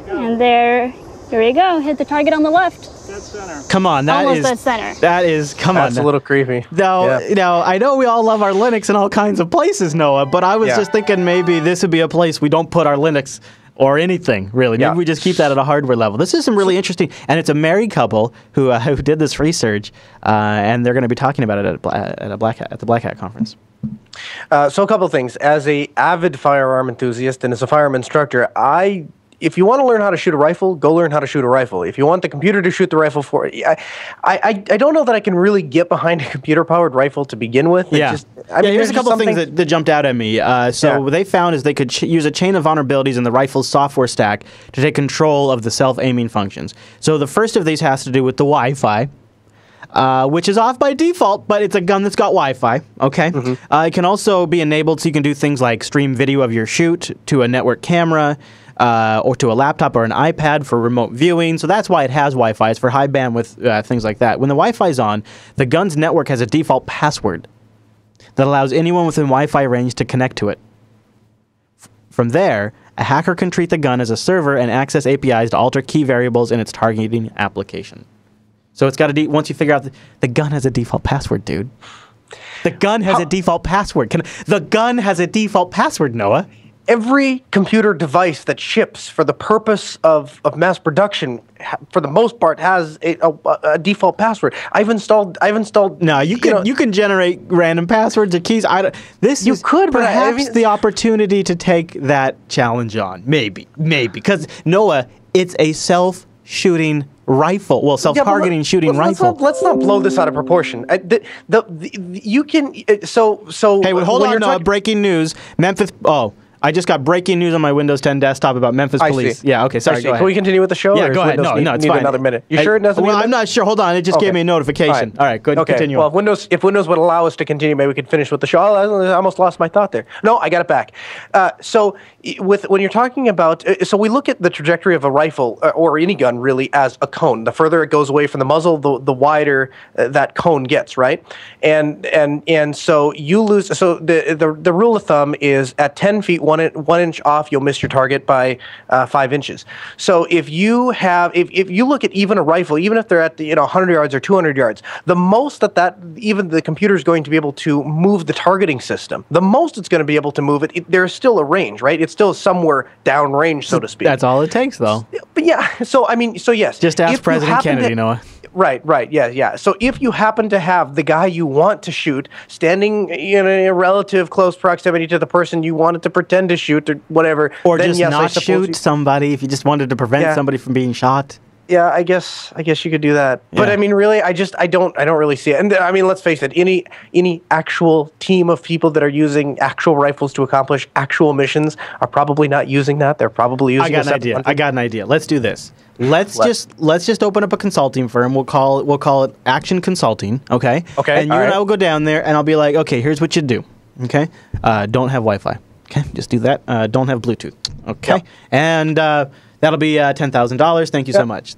And there you go. Hit the target on the left. Come on, almost dead center. That's a little creepy. Now, I know we all love our Linux in all kinds of places, Noah, but I was just thinking maybe this would be a place we don't put our Linux or anything, really. Maybe we just keep that at a hardware level. This is some really interesting, and it's a married couple who did this research, and they're going to be talking about it at the Black Hat conference. So a couple of things. As a avid firearm enthusiast and as a firearm instructor, if you want to learn how to shoot a rifle, go learn how to shoot a rifle. If you want the computer to shoot the rifle for you, I don't know that I can really get behind a computer-powered rifle to begin with. Here's a couple of things that jumped out at me. What they found is they could use a chain of vulnerabilities in the rifle's software stack to take control of the self-aiming functions. So the first of these has to do with the Wi-Fi. Which is off by default, but it's a gun that's got Wi-Fi, okay? It can also be enabled so you can do things like stream video of your shoot to a network camera or to a laptop or an iPad for remote viewing. So that's why it has Wi-Fi. It's for high bandwidth, things like that. When the Wi-Fi is on, the gun's network has a default password that allows anyone within Wi-Fi range to connect to it. From there, a hacker can treat the gun as a server and access APIs to alter key variables in its targeting application. So it's got once you figure out the gun has a default password, dude. The gun has a default password. The gun has a default password, Noah. Every computer device that ships for the purpose of mass production, for the most part, has a default password. I've installed. No, you can generate random passwords or keys. Perhaps the opportunity to take that challenge on. Maybe, because Noah, it's a self-shooting rifle. Well, self-targeting shooting rifle. Let's not blow this out of proportion. You can so. Hey, hold on. No, breaking news. Memphis. Oh. I just got breaking news on my Windows 10 desktop about Memphis police. Yeah, okay, sorry, go ahead. Can we continue with the show? Yeah, go ahead. No, it's need fine. Another minute. You sure it doesn't? Well, I'm not sure. Hold on. It just gave me a notification. All right, good. Continue. Well, if Windows would allow us to continue, maybe we could finish with the show. I almost lost my thought there. No, I got it back. When you're talking about, so we look at the trajectory of a rifle or any gun really as a cone. The further it goes away from the muzzle, the wider that cone gets, right? And so you lose. So the rule of thumb is at 10 feet, 1 inch off, you'll miss your target by 5 inches. So if you look at even a rifle, even if they're at 100 yards or 200 yards, the most that even the computer is going to be able to move the targeting system, the most it's going to be able to move it, there's still a range, right? It's still somewhere downrange, so to speak. That's all it takes, though. But yeah, so yes. Just ask President Kennedy, Noah. Right, yeah. So if you happen to have the guy you want to shoot standing in a relative close proximity to the person you wanted to pretend to shoot or whatever, or then just not shoot somebody if you just wanted to prevent somebody from being shot. Yeah, I guess you could do that. Yeah. But I mean, really, I don't really see it. And I mean, let's face it, any actual team of people that are using actual rifles to accomplish actual missions are probably not using that. They're probably using I got an idea. Let's do this. Let's just open up a consulting firm. We'll call it Action Consulting, okay? Okay. And you and I will go down there and I'll be like, "Okay, here's what you do." Okay? Don't have Wi-Fi. Okay? Just do that. Don't have Bluetooth. Okay? Yep. And that'll be $10,000. Thank you so much.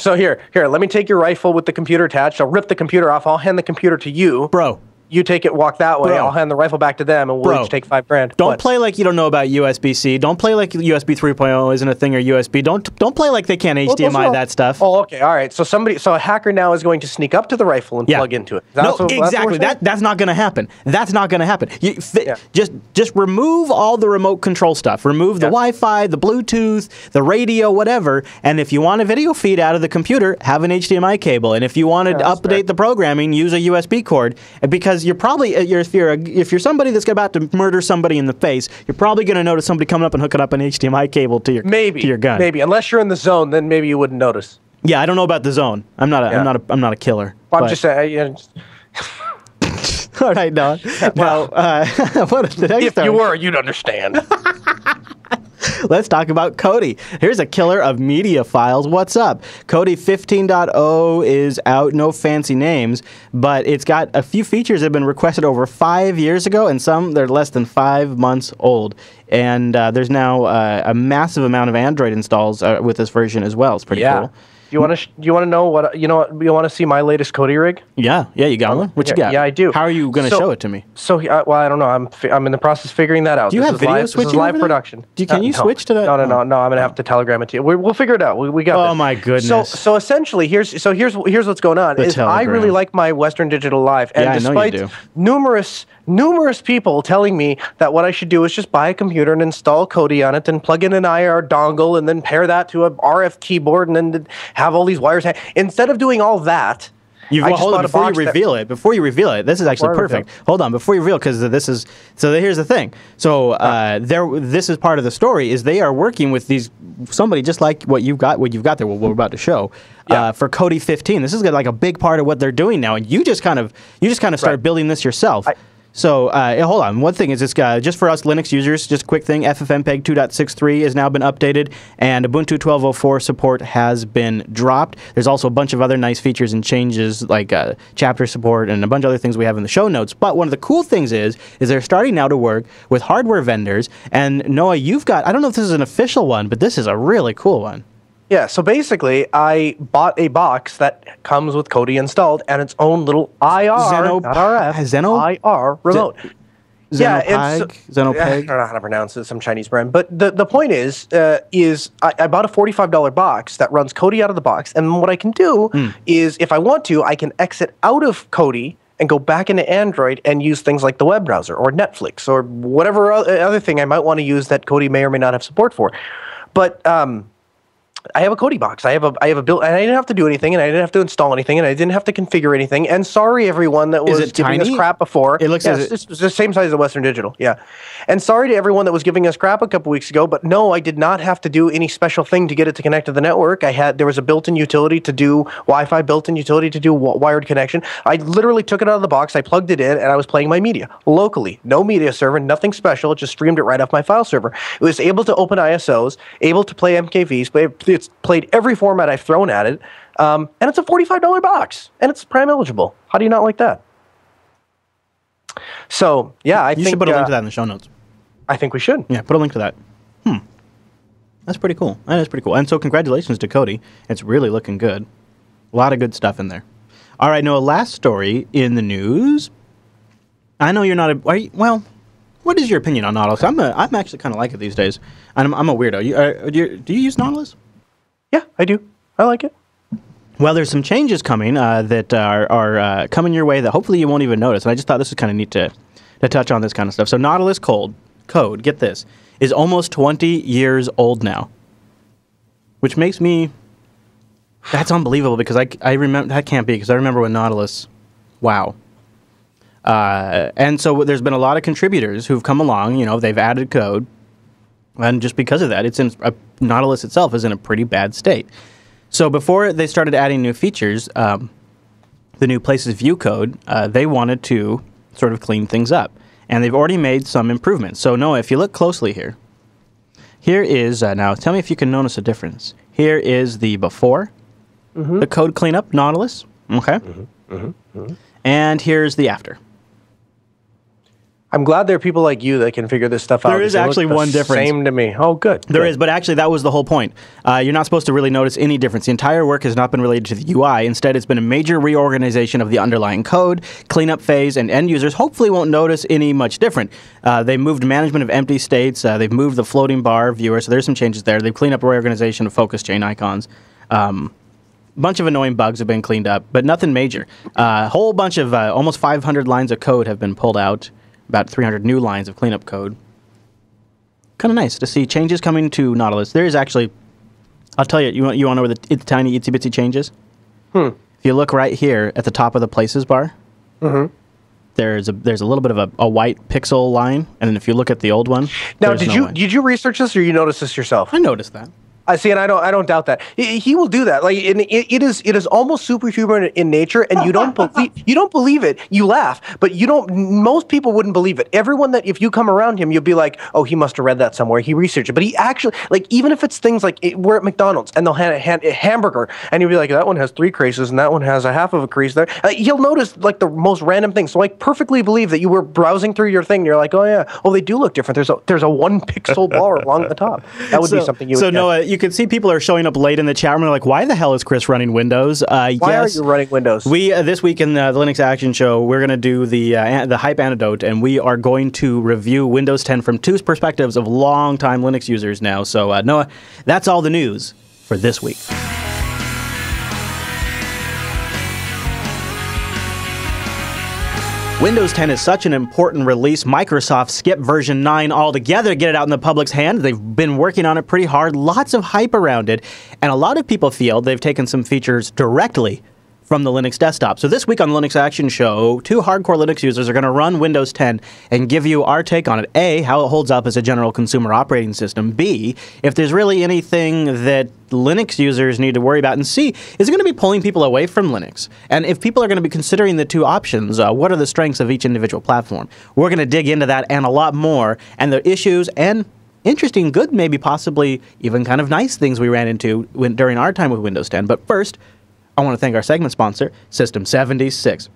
So here, let me take your rifle with the computer attached. I'll rip the computer off. I'll hand the computer to you. Bro. You take it, walk that way. I'll hand the rifle back to them, and we'll each take $5,000. Don't play like you don't know about USB-C. Don't play like USB 3.0 isn't a thing or USB. Don't play like they can't HDMI that stuff. Oh, okay, all right. So a hacker now is going to sneak up to the rifle and plug into it. Exactly. That's not going to happen. That's not going to happen. Just remove all the remote control stuff. Remove the Wi-Fi, the Bluetooth, the radio, whatever. And if you want a video feed out of the computer, have an HDMI cable. And if you want to update the programming, use a USB cord. Because you're probably if you're somebody that's about to murder somebody in the face, you're probably going to notice somebody coming up and hooking up an HDMI cable to your gun. Maybe unless you're in the zone, then maybe you wouldn't notice. Yeah, I don't know about the zone. I'm not a killer. Well, I'm just saying. All right, Noah. Now, what is the next story? If you were, you'd understand. Let's talk about Kodi. Here's a killer of media files. What's up? Kodi 15.0 is out. No fancy names, but it's got a few features that have been requested over 5 years ago, and some they're less than 5 months old. And there's now a massive amount of Android installs with this version as well. It's pretty cool. Do you want to know what you want to see my latest Kodi rig? Yeah, you got one. What you got? Yeah, I do. How are you going to show it to me? So, I don't know. I'm in the process of figuring that out. Do you have video switching? This is live production. Can you switch to that? No. I'm going to have to telegram it to you. We'll figure it out. We got this. Oh my goodness. So essentially, here's what's going on. I really like my Western Digital Live, and despite numerous people telling me that what I should do is just buy a computer and install Kodi on it, and plug in an IR dongle, and then pair that to a RF keyboard, and then have all these wires. Instead of doing all that, Before you reveal it, this is actually perfect. Hold on, before you reveal, because here's the thing. So this is part of the story, is they are working with somebody just like what you've got there, what we're about to show, for Kodi 15. This is like a big part of what they're doing now, and you just kind of start building this yourself. So hold on. One thing is this guy, just for us Linux users, just a quick thing, FFmpeg 2.63 has now been updated, and Ubuntu 12.04 support has been dropped. There's also a bunch of other nice features and changes, like chapter support and a bunch of other things we have in the show notes. But one of the cool things is they're starting now to work with hardware vendors. And Noah, you've got, I don't know if this is an official one, but this is a really cool one. Yeah, so basically, I bought a box that comes with Kodi installed and its own little IR, not RF, IR remote. Xenopeg? I don't know how to pronounce it, some Chinese brand. But the point is I bought a $45 box that runs Kodi out of the box, and what I can do is, if I want to, I can exit out of Kodi and go back into Android and use things like the web browser or Netflix or whatever other thing I might want to use that Kodi may or may not have support for. But I have a Kodi box. I have a build, and I didn't have to do anything, and I didn't have to install anything, and I didn't have to configure anything. And sorry, everyone that was giving us crap before. It looks it's the same size as Western Digital. Yeah, and sorry to everyone that was giving us crap a couple weeks ago. But no, I did not have to do any special thing to get it to connect to the network. There was a built-in utility to do Wi-Fi, built-in utility to do wired connection. I literally took it out of the box. I plugged it in, and I was playing my media locally. No media server, nothing special. It just streamed it right off my file server. It was able to open ISOs, able to play MKVs. It's played every format I've thrown at it, and it's a $45 box, and it's Prime eligible. How do you not like that? So, yeah, I think... You should put a link to that in the show notes. I think we should. Yeah, put a link to that. That's pretty cool. That is pretty cool. And so congratulations to Kodi. It's really looking good. A lot of good stuff in there. All right, Noah, last story in the news. I know you're not a... well, what is your opinion on Nautilus? I'm actually kind of like it these days. I'm a weirdo. Do you use Nautilus? Yeah, I do. I like it. Well, there's some changes coming that are coming your way that hopefully you won't even notice. And I just thought this was kind of neat to touch on this kind of stuff. So Nautilus code, get this, is almost 20 years old now. Which makes me... That's unbelievable, because I remember... That can't be, because I remember when Nautilus... Wow. And so there's been a lot of contributors who've come along. They've added code. And just because of that, Nautilus itself is in a pretty bad state. So before they started adding new features, the new Places View code, they wanted to sort of clean things up. And they've already made some improvements. So Noah, if you look closely here is, now tell me if you can notice a difference. Here is the before, the code cleanup, Nautilus. Okay. And here's the after. I'm glad there are people like you that can figure this stuff out. There is actually one difference. Same to me. Oh, good. There is, but actually that was the whole point. You're not supposed to really notice any difference. The entire work has not been related to the UI. Instead, it's been a major reorganization of the underlying code, cleanup phase, and end users hopefully won't notice any much different. They moved management of empty states. They've moved the floating bar viewer, so there's some changes there. They've cleaned up reorganization of focus chain icons. Bunch of annoying bugs have been cleaned up, but nothing major. A whole bunch of almost 500 lines of code have been pulled out. About 300 new lines of cleanup code. Kind of nice to see changes coming to Nautilus. There is actually, I'll tell you, you want to know where the tiny itsy bitsy changes? If you look right here at the top of the places bar, there's a little bit of a white pixel line, and then if you look at the old one, now did you research this or you noticed this yourself? I noticed that. I see, and I don't doubt that he will do that. Like it is almost superhuman in nature, and you don't believe it. You laugh, but you don't. Most people wouldn't believe it. Everyone that if you come around him, you'll be like, oh, he must have read that somewhere. He researched it, but he actually even if it's things like we're at McDonald's and they'll hand a hamburger, and you'll be like, that one has 3 creases and that one has a half of a crease there. He'll notice like the most random things. So I perfectly believe that you were browsing through your thing. And you're like, oh yeah, they do look different. There's a 1 pixel bar along the top. That would be something you. So Noah, you can see people are showing up late in the chat room. They're like, why the hell is Chris running Windows? Why are you running Windows? We this week in the Linux Action Show, we're going to do the hype antidote, and we are going to review Windows 10 from 2 perspectives of long-time Linux users now. So Noah, that's all the news for this week. Windows 10 is such an important release. Microsoft skipped version 9 altogether to get it out in the public's hand. They've been working on it pretty hard. Lots of hype around it. And a lot of people feel they've taken some features directly from the Linux desktop. So this week on the Linux Action Show, 2 hardcore Linux users are going to run Windows 10 and give you our take on it. A, how it holds up as a general consumer operating system. B, if there's really anything that Linux users need to worry about. And C, is it going to be pulling people away from Linux? And if people are going to be considering the 2 options, what are the strengths of each individual platform? We're going to dig into that and a lot more, and the issues and interesting, good, maybe possibly even kind of nice things we ran into during our time with Windows 10. But first, I want to thank our segment sponsor, System 76.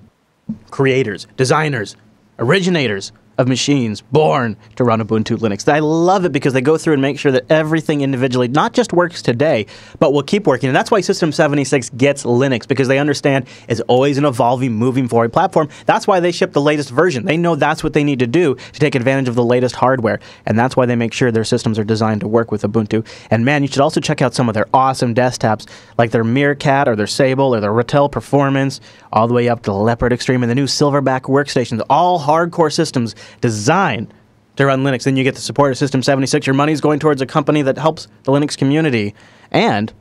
Creators, designers, originators of machines born to run Ubuntu Linux. I love it because they go through and make sure that everything individually not just works today, but will keep working. And that's why System 76 gets Linux, because they understand it's always an evolving, moving forward platform. That's why they ship the latest version. They know that's what they need to do to take advantage of the latest hardware. And that's why they make sure their systems are designed to work with Ubuntu. And man, you should also check out some of their awesome desktops, like their Meerkat or their Sable or their Ratel Performance, all the way up to the Leopard Extreme and the new Silverback workstations, all hardcore systems designed to run Linux. Then you get the support of System 76. Your money's going towards a company that helps the Linux community. And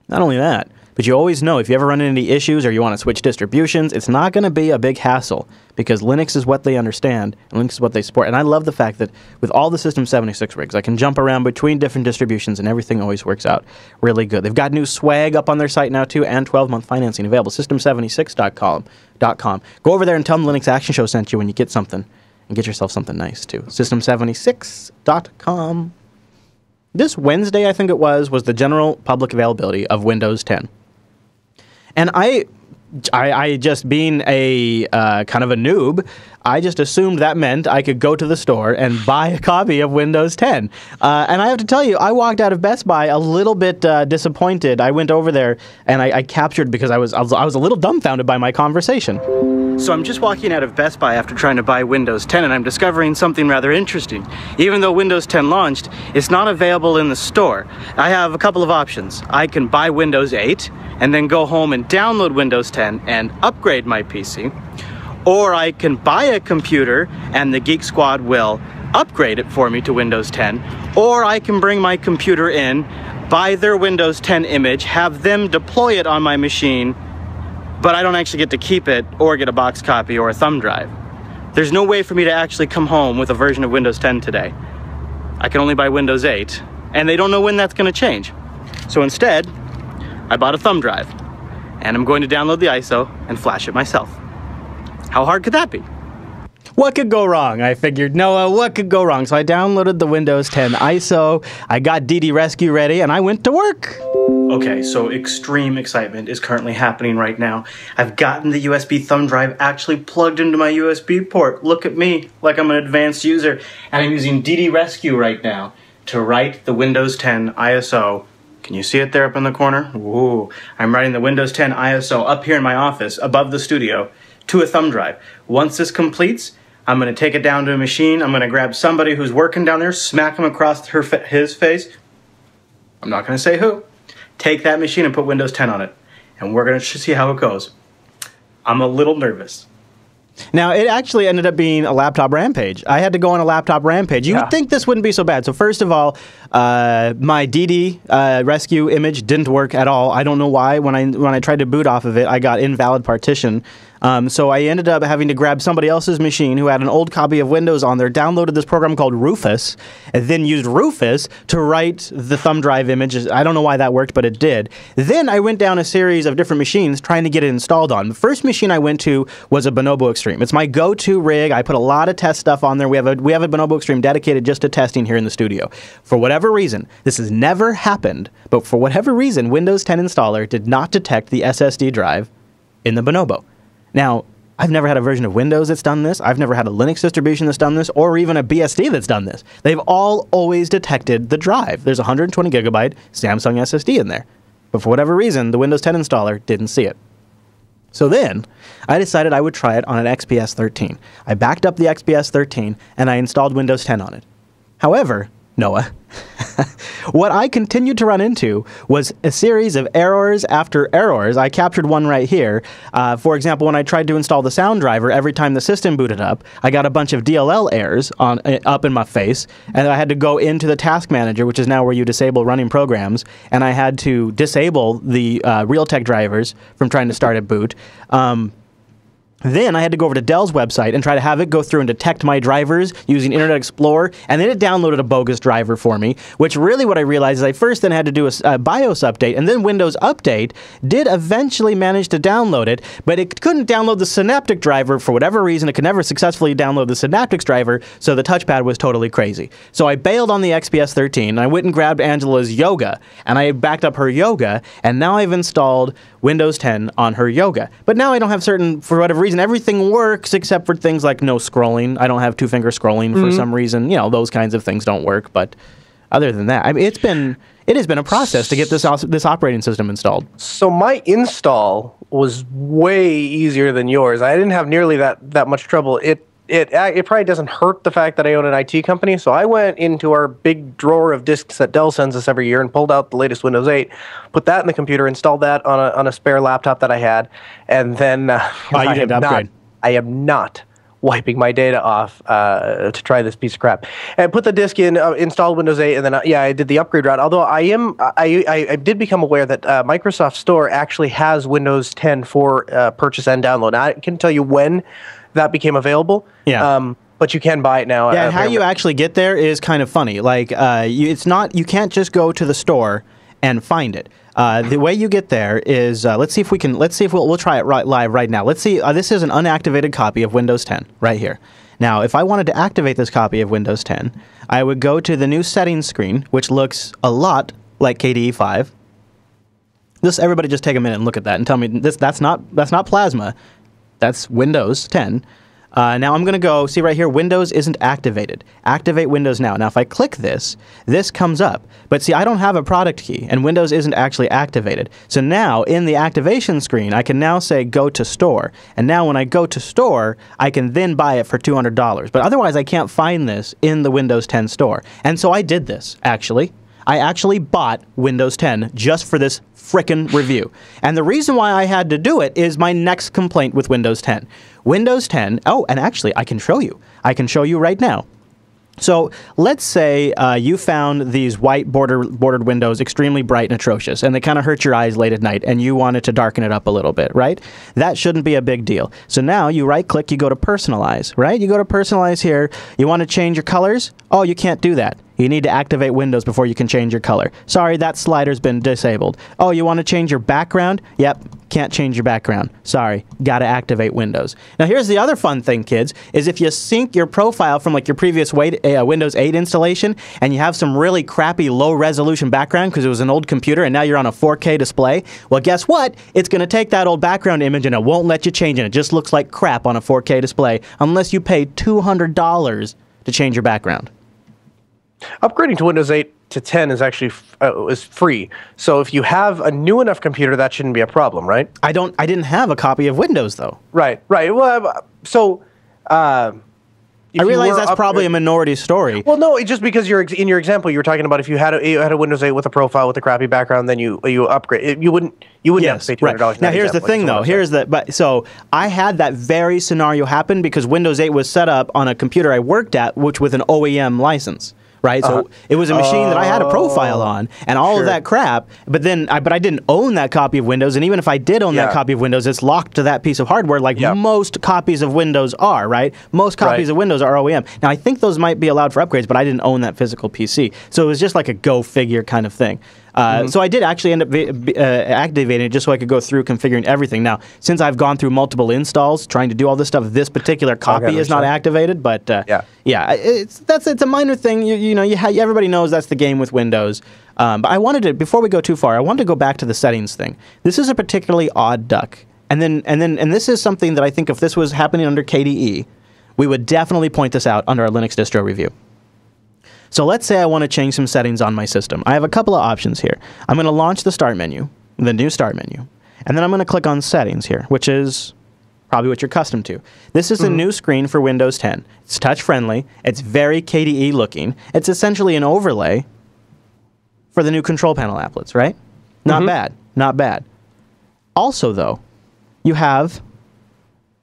not only that, but you always know if you ever run into any issues or you want to switch distributions, it's not going to be a big hassle, because Linux is what they understand and Linux is what they support. And I love the fact that with all the System 76 rigs, I can jump around between different distributions and everything always works out really good. They've got new swag up on their site now too, and 12-month financing available. System76.com. Go over there and tell them Linux Action Show sent you when you get something, and get yourself something nice too. System76.com. This Wednesday, I think it was the general public availability of Windows 10. And I just being a kind of a noob, I just assumed that meant I could go to the store and buy a copy of Windows 10. And I have to tell you, I walked out of Best Buy a little bit disappointed. I went over there and I captured, because I was a little dumbfounded by my conversation. So I'm just walking out of Best Buy after trying to buy Windows 10, and I'm discovering something rather interesting. Even though Windows 10 launched, it's not available in the store. I have a couple of options. I can buy Windows 8 and then go home and download Windows 10 and upgrade my PC. Or I can buy a computer and the Geek Squad will upgrade it for me to Windows 10. Or I can bring my computer in, buy their Windows 10 image, have them deploy it on my machine, but I don't actually get to keep it or get a box copy or a thumb drive. There's no way for me to actually come home with a version of Windows 10 today. I can only buy Windows 8, and they don't know when that's going to change. So instead, I bought a thumb drive, and I'm going to download the ISO and flash it myself. How hard could that be? What could go wrong? I figured, Noah, what could go wrong? So I downloaded the Windows 10 ISO, I got DD Rescue ready, and I went to work. Okay, so extreme excitement is currently happening right now. I've gotten the USB thumb drive actually plugged into my USB port. Look at me, like I'm an advanced user. And I'm using DD Rescue right now to write the Windows 10 ISO. Can you see it there up in the corner? Ooh, I'm writing the Windows 10 ISO up here in my office above the studio to a thumb drive. Once this completes, I'm going to take it down to a machine. I'm going to grab somebody who's working down there, smack him across his face. I'm not going to say who. Take that machine and put Windows 10 on it. And we're going to see how it goes. I'm a little nervous. Now, it actually ended up being a laptop rampage. I had to go on a laptop rampage. You would think this wouldn't be so bad. So first of all, my DD rescue image didn't work at all. I don't know why. When I tried to boot off of it, I got invalid partition. So I ended up having to grab somebody else's machine who had an old copy of Windows on there, downloaded this program called Rufus, and then used Rufus to write the thumb drive images. I don't know why that worked, but it did. Then I went down a series of different machines trying to get it installed on. The first machine I went to was a Bonobo Extreme. It's my go-to rig. I put a lot of test stuff on there. We have a Bonobo Extreme dedicated just to testing here in the studio. For whatever reason, this has never happened, but for whatever reason, Windows 10 installer did not detect the SSD drive in the Bonobo. Now, I've never had a version of Windows that's done this. I've never had a Linux distribution that's done this, or even a BSD that's done this. They've all always detected the drive. There's a 120 gigabyte Samsung SSD in there. But for whatever reason, the Windows 10 installer didn't see it. So then, I decided I would try it on an XPS 13. I backed up the XPS 13, and I installed Windows 10 on it. However, Noah. What I continued to run into was a series of errors after errors. I captured one right here. For example, when I tried to install the sound driver, every time the system booted up, I got a bunch of DLL errors up in my face, and I had to go into the task manager, which is now where you disable running programs, and I had to disable the Realtek drivers from trying to start at boot. Then I had to go over to Dell's website and try to have it go through and detect my drivers using Internet Explorer, and then it downloaded a bogus driver for me, which really what I realized is I first then had to do a BIOS update, and then Windows Update did eventually manage to download it, but it couldn't download the Synaptic driver for whatever reason. It could never successfully download the Synaptics driver, so the touchpad was totally crazy. So I bailed on the XPS 13, and I went and grabbed Angela's Yoga, and I backed up her Yoga, and now I've installed Windows 10 on her Yoga. But now I don't have for whatever reason, everything works except for things like no scrolling. I don't have two-finger scrolling for some reason. You know, those kinds of things don't work. But other than that, I mean, it has been a process to get this operating system installed. So my install was way easier than yours. I didn't have nearly that much trouble. It probably doesn't hurt the fact that I own an IT company. So I went into our big drawer of disks that Dell sends us every year and pulled out the latest Windows 8, put that in the computer, installed that on a spare laptop that I had, and then you didn't upgrade. I am not wiping my data off to try this piece of crap. And put the disk in, installed Windows 8, and then I did the upgrade route. Although I did become aware that Microsoft Store actually has Windows 10 for purchase and download. Now, I can tell you when that became available. Yeah. But you can buy it now. Yeah, and how you actually get there is kind of funny. Like, you can't just go to the store and find it. The way you get there is, let's see if we'll try it live right now. Let's see, this is an unactivated copy of Windows 10 right here. Now, if I wanted to activate this copy of Windows 10, I would go to the new settings screen, which looks a lot like KDE 5. Everybody just take a minute and look at that and tell me that's not Plasma. That's Windows 10. Now I'm going to go, see right here, Windows isn't activated. Activate Windows now. Now if I click this comes up. But see, I don't have a product key, and Windows isn't actually activated. So now, in the activation screen, I can now say go to store. And now when I go to store, I can then buy it for $200. But otherwise, I can't find this in the Windows 10 store. And so I did this, actually. I actually bought Windows 10 just for this frickin' review. And the reason why I had to do it is my next complaint with Windows 10. Windows 10, and actually I can show you. I can show you right now. So let's say you found these white bordered windows extremely bright and atrocious, and they kind of hurt your eyes late at night, and you wanted to darken it up a little bit, right? That shouldn't be a big deal. So now you right-click, you go to Personalize, right? You go to Personalize here. You want to change your colors? Oh, you can't do that. You need to activate Windows before you can change your color. Sorry, that slider's been disabled. Oh, you want to change your background? Yep, can't change your background. Sorry, gotta activate Windows. Now here's the other fun thing, kids, is if you sync your profile from like your previous Windows 8 installation, and you have some really crappy low-resolution background because it was an old computer and now you're on a 4K display, well, guess what? It's going to take that old background image and it won't let you change it. It just looks like crap on a 4K display unless you pay $200 to change your background. Upgrading to Windows 8 to 10 is actually is free. So if you have a new enough computer, that shouldn't be a problem, right? I didn't have a copy of Windows though. Right. Well, so I realize that's probably a minority story. Well, no, it's just because in your example, you were talking about if you had a Windows 8 with a profile with a crappy background, then you upgrade. You wouldn't have to pay $200. Right. Now here's the thing, though. So I had that very scenario happen because Windows 8 was set up on a computer I worked at, which with an OEM license. Right, so it was a machine that I had a profile on, and all of that crap. But then, I didn't own that copy of Windows, and even if I did own that copy of Windows, it's locked to that piece of hardware, like most copies of Windows are. Right, most copies of Windows are OEM. Now, I think those might be allowed for upgrades, but I didn't own that physical PC, so it was just like a go figure kind of thing. So I did actually end up activating it just so I could go through configuring everything. Now, since I've gone through multiple installs trying to do all this stuff, this particular copy is not activated. But it's a minor thing. Everybody knows that's the game with Windows. But I wanted to, before we go too far, I wanted to go back to the settings thing. This is a particularly odd duck, and this is something that I think if this was happening under KDE, we would definitely point this out under our Linux distro review. So let's say I want to change some settings on my system. I have a couple of options here. I'm going to launch the Start menu, the new Start menu, and then I'm going to click on Settings here, which is probably what you're accustomed to. This is a new screen for Windows 10. It's touch-friendly. It's very KDE looking. It's essentially an overlay for the new control panel applets, right? Not bad. Not bad. Also, though, you have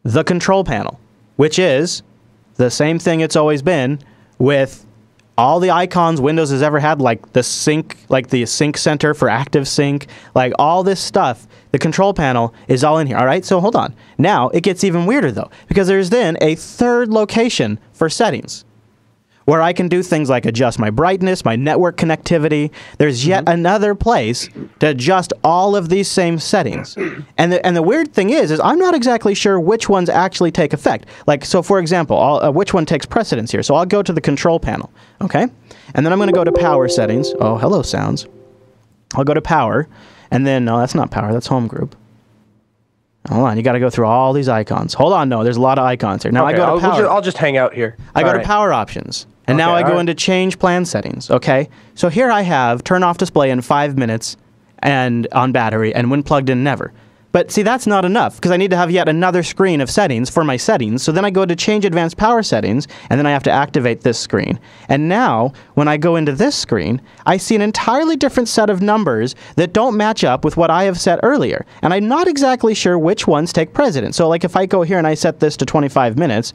the control panel, which is the same thing it's always been with all the icons Windows has ever had, like the sync center for active sync, like all this stuff. The control panel is all in here. All right, so hold on. Now it gets even weirder though, because there's then a third location for settings, where I can do things like adjust my brightness, my network connectivity. There's yet another place to adjust all of these same settings. And the weird thing is I'm not exactly sure which ones actually take effect. Like, so for example, which one takes precedence here? So I'll go to the control panel, okay? And then I'm going to go to power settings. Oh, hello, sounds. I'll go to power, and then, no, that's not power, that's home group. Hold on, you got to go through all these icons. Hold on, no, there's a lot of icons here. Now okay, I go to power. I'll just hang out here. I go to power options. And now I go into change plan settings, okay? So here I have turn off display in 5 minutes and on battery, and when plugged in, never. But see, that's not enough, because I need to have yet another screen of settings for my settings. So then I go to change advanced power settings, and then I have to activate this screen. And now, when I go into this screen, I see an entirely different set of numbers that don't match up with what I have set earlier. And I'm not exactly sure which ones take precedence. So like if I go here and I set this to 25 minutes,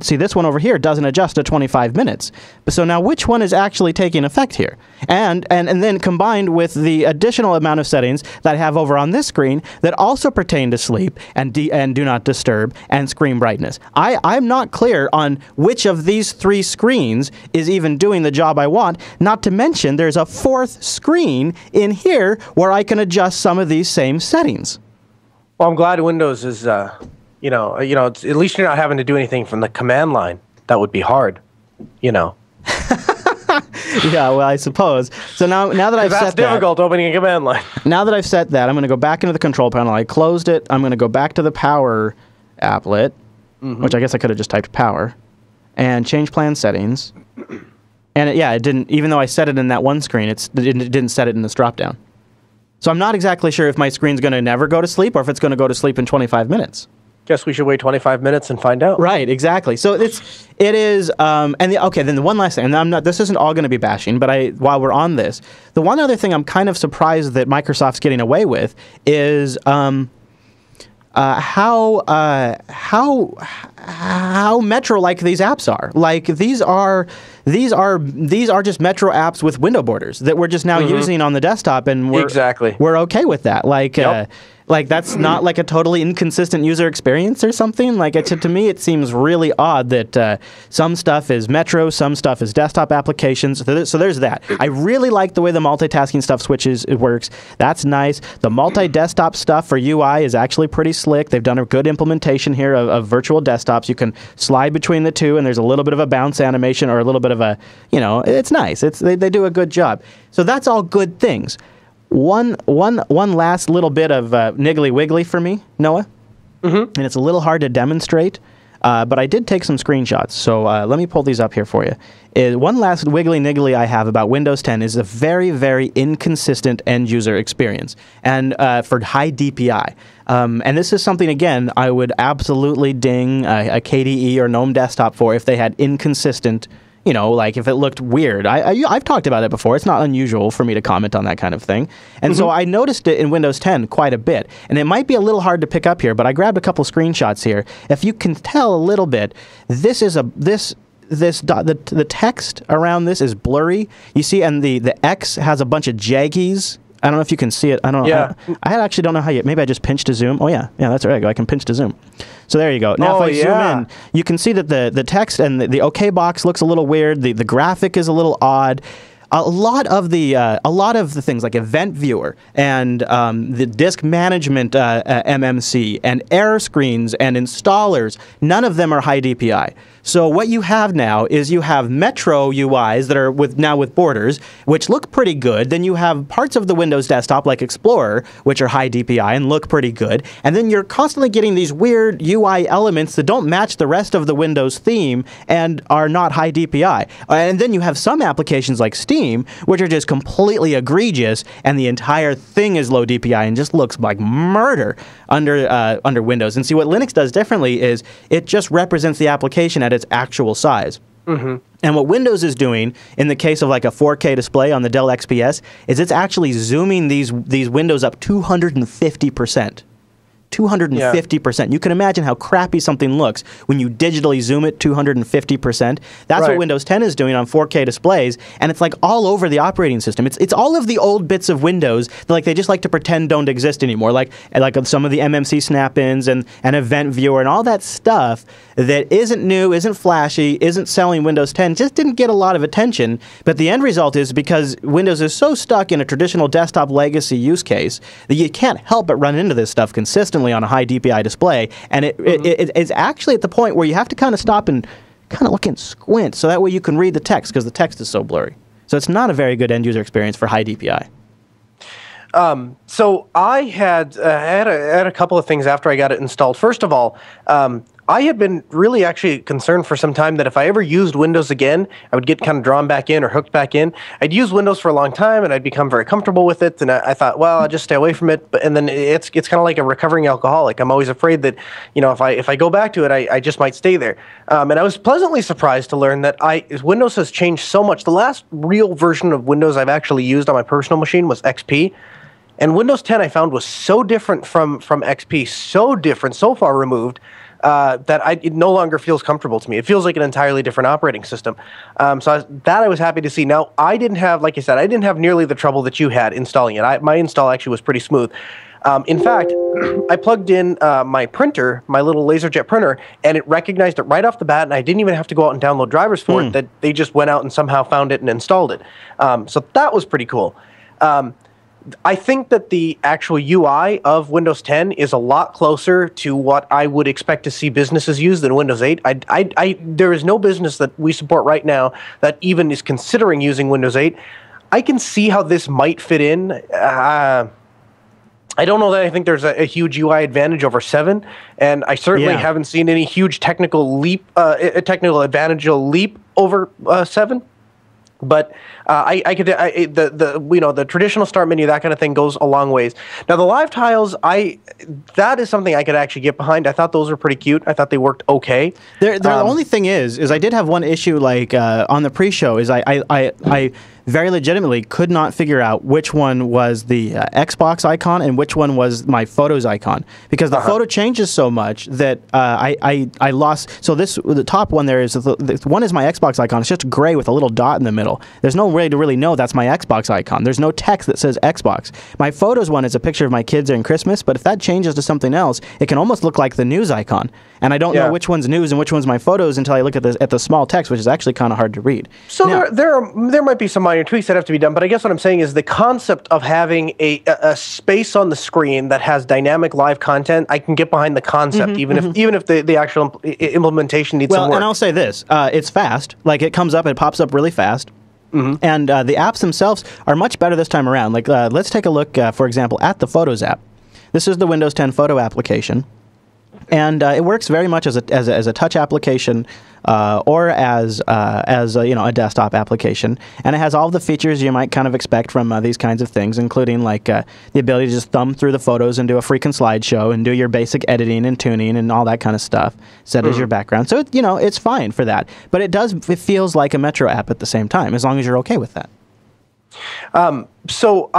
see this one over here doesn't adjust to 25 minutes. So now which one is actually taking effect here? And then combined with the additional amount of settings that I have over on this screen that also pertain to sleep and do not disturb and screen brightness. I'm not clear on which of these three screens is even doing the job I want, not to mention there's a fourth screen in here where I can adjust some of these same settings. Well, I'm glad Windows is, at least you're not having to do anything from the command line. That would be hard, Yeah, well, I suppose. So now that I've set that... That's difficult, opening a command line. Now that I've set that, I'm going to go back into the control panel. I closed it. I'm going to go back to the power applet, which I guess I could have just typed power, and change plan settings. And it didn't, even though I set it in that one screen, it didn't set it in this dropdown. So I'm not exactly sure if my screen's going to never go to sleep or if it's going to go to sleep in 25 minutes. Guess we should wait 25 minutes and find out. Right, exactly. So it is, then the one last thing, and this isn't all going to be bashing, but while we're on this, the one other thing I'm kind of surprised that Microsoft's getting away with is how Metro-like these apps are. Like these are just Metro apps with window borders that we're just now using on the desktop, and we're okay with that. Like that's not like a totally inconsistent user experience or something. Like to me, it seems really odd that some stuff is Metro, some stuff is desktop applications. So there's that. I really like the way the multitasking stuff works. That's nice. The multi-desktop stuff for UI is actually pretty slick. They've done a good implementation here of virtual desktops. You can slide between the two, and there's a little bit of a bounce animation or a little bit of a, it's nice. They do a good job. So that's all good things. One last little bit of niggly wiggly for me, Noah, and it's a little hard to demonstrate, but I did take some screenshots, so let me pull these up here for you. One last wiggly niggly I have about Windows 10 is a very, very inconsistent end-user experience, and for high DPI. And this is something, again, I would absolutely ding a KDE or GNOME desktop for if they had inconsistent, like if it looked weird. I've talked about it before. It's not unusual for me to comment on that kind of thing. And so I noticed it in Windows 10 quite a bit. And it might be a little hard to pick up here, but I grabbed a couple screenshots here. If you can tell a little bit, the text around this is blurry. You see, and the X has a bunch of jaggies. I don't know if you can see it. I don't know. Yeah. I actually don't know how maybe I just pinch to zoom. Oh, yeah. Yeah, that's right. I can pinch to zoom. So there you go. Now, if I zoom in, you can see that the text and the OK box looks a little weird. The graphic is a little odd. A lot of the things like Event Viewer and the disk management MMC and error screens and installers, none of them are high DPI. So what you have now is you have Metro UIs that are now with borders, which look pretty good. Then you have parts of the Windows desktop like Explorer, which are high DPI and look pretty good. And then you're constantly getting these weird UI elements that don't match the rest of the Windows theme and are not high DPI. And then you have some applications like Steam Steam, which are just completely egregious, and the entire thing is low DPI and just looks like murder under Windows. And see, what Linux does differently is it just represents the application at its actual size. And what Windows is doing in the case of like a 4K display on the Dell XPS is it's actually zooming these windows up 250%. 250%. You can imagine how crappy something looks when you digitally zoom it 250%. That's what Windows 10 is doing on 4K displays, and it's like all over the operating system. It's all of the old bits of Windows that like they just like to pretend don't exist anymore, like some of the MMC snap-ins and Event Viewer and all that stuff that isn't new, isn't flashy, isn't selling Windows 10, just didn't get a lot of attention. But the end result is because Windows is so stuck in a traditional desktop legacy use case that you can't help but run into this stuff consistently on a high DPI display, and it's actually at the point where you have to kind of stop and kind of look and squint so that way you can read the text because the text is so blurry. So it's not a very good end user experience for high DPI. So I had a couple of things after I got it installed. First of all, I had been really actually concerned for some time that if I ever used Windows again, I would get kind of drawn back in or hooked back in. I'd used Windows for a long time and I'd become very comfortable with it, and I thought, well, I'll just stay away from it. And then it's kind of like a recovering alcoholic. I'm always afraid that, you know, if I go back to it, I just might stay there. And I was pleasantly surprised to learn that Windows has changed so much. The last real version of Windows I've actually used on my personal machine was XP. And Windows 10 I found was so different from XP, so different, so far removed, that it no longer feels comfortable to me. It feels like an entirely different operating system. So I was happy to see. Now, I didn't have, like I said, I didn't have nearly the trouble that you had installing it. My install actually was pretty smooth. In fact, I plugged in my printer, my little LaserJet printer, and it recognized it right off the bat, and I didn't even have to go out and download drivers for it. That they just went out and somehow found it and installed it. So that was pretty cool. I think that the actual UI of Windows 10 is a lot closer to what I would expect to see businesses use than Windows 8. There is no business that we support right now that even is considering using Windows 8. I can see how this might fit in. I don't know that I think there's a huge UI advantage over 7, and I certainly haven't seen any huge technical advantage leap over 7. But the traditional start menu, that kind of thing, goes a long ways. Now the live tiles, that is something I could actually get behind. I thought those were pretty cute. I thought they worked okay. The only thing is I did have one issue, like on the pre-show, is I very legitimately could not figure out which one was the Xbox icon and which one was my Photos icon, because the photo changes so much that I lost. So the top one there is one is my Xbox icon. It's just gray with a little dot in the middle. There's no way to really know that's my Xbox icon. There's no text that says Xbox. My Photos one is a picture of my kids during Christmas, but if that changes to something else, it can almost look like the news icon. And I don't know which one's news and which one's my Photos until I look at the small text, which is actually kind of hard to read. So now, there might be some minor tweaks that have to be done, but I guess what I'm saying is the concept of having a space on the screen that has dynamic live content, I can get behind the concept, even if the actual implementation needs some work. Well, and I'll say this, it's fast. Like, it comes up, it pops up really fast. And the apps themselves are much better this time around. Like, let's take a look, for example, at the Photos app. This is the Windows 10 photo application. And it works very much as a touch application or as a desktop application, and it has all the features you might kind of expect from these kinds of things, including like the ability to just thumb through the photos and do a freaking slideshow and do your basic editing and tuning and all that kind of stuff set as your background. So it's fine for that, but it feels like a Metro app at the same time, as long as you're okay with that. So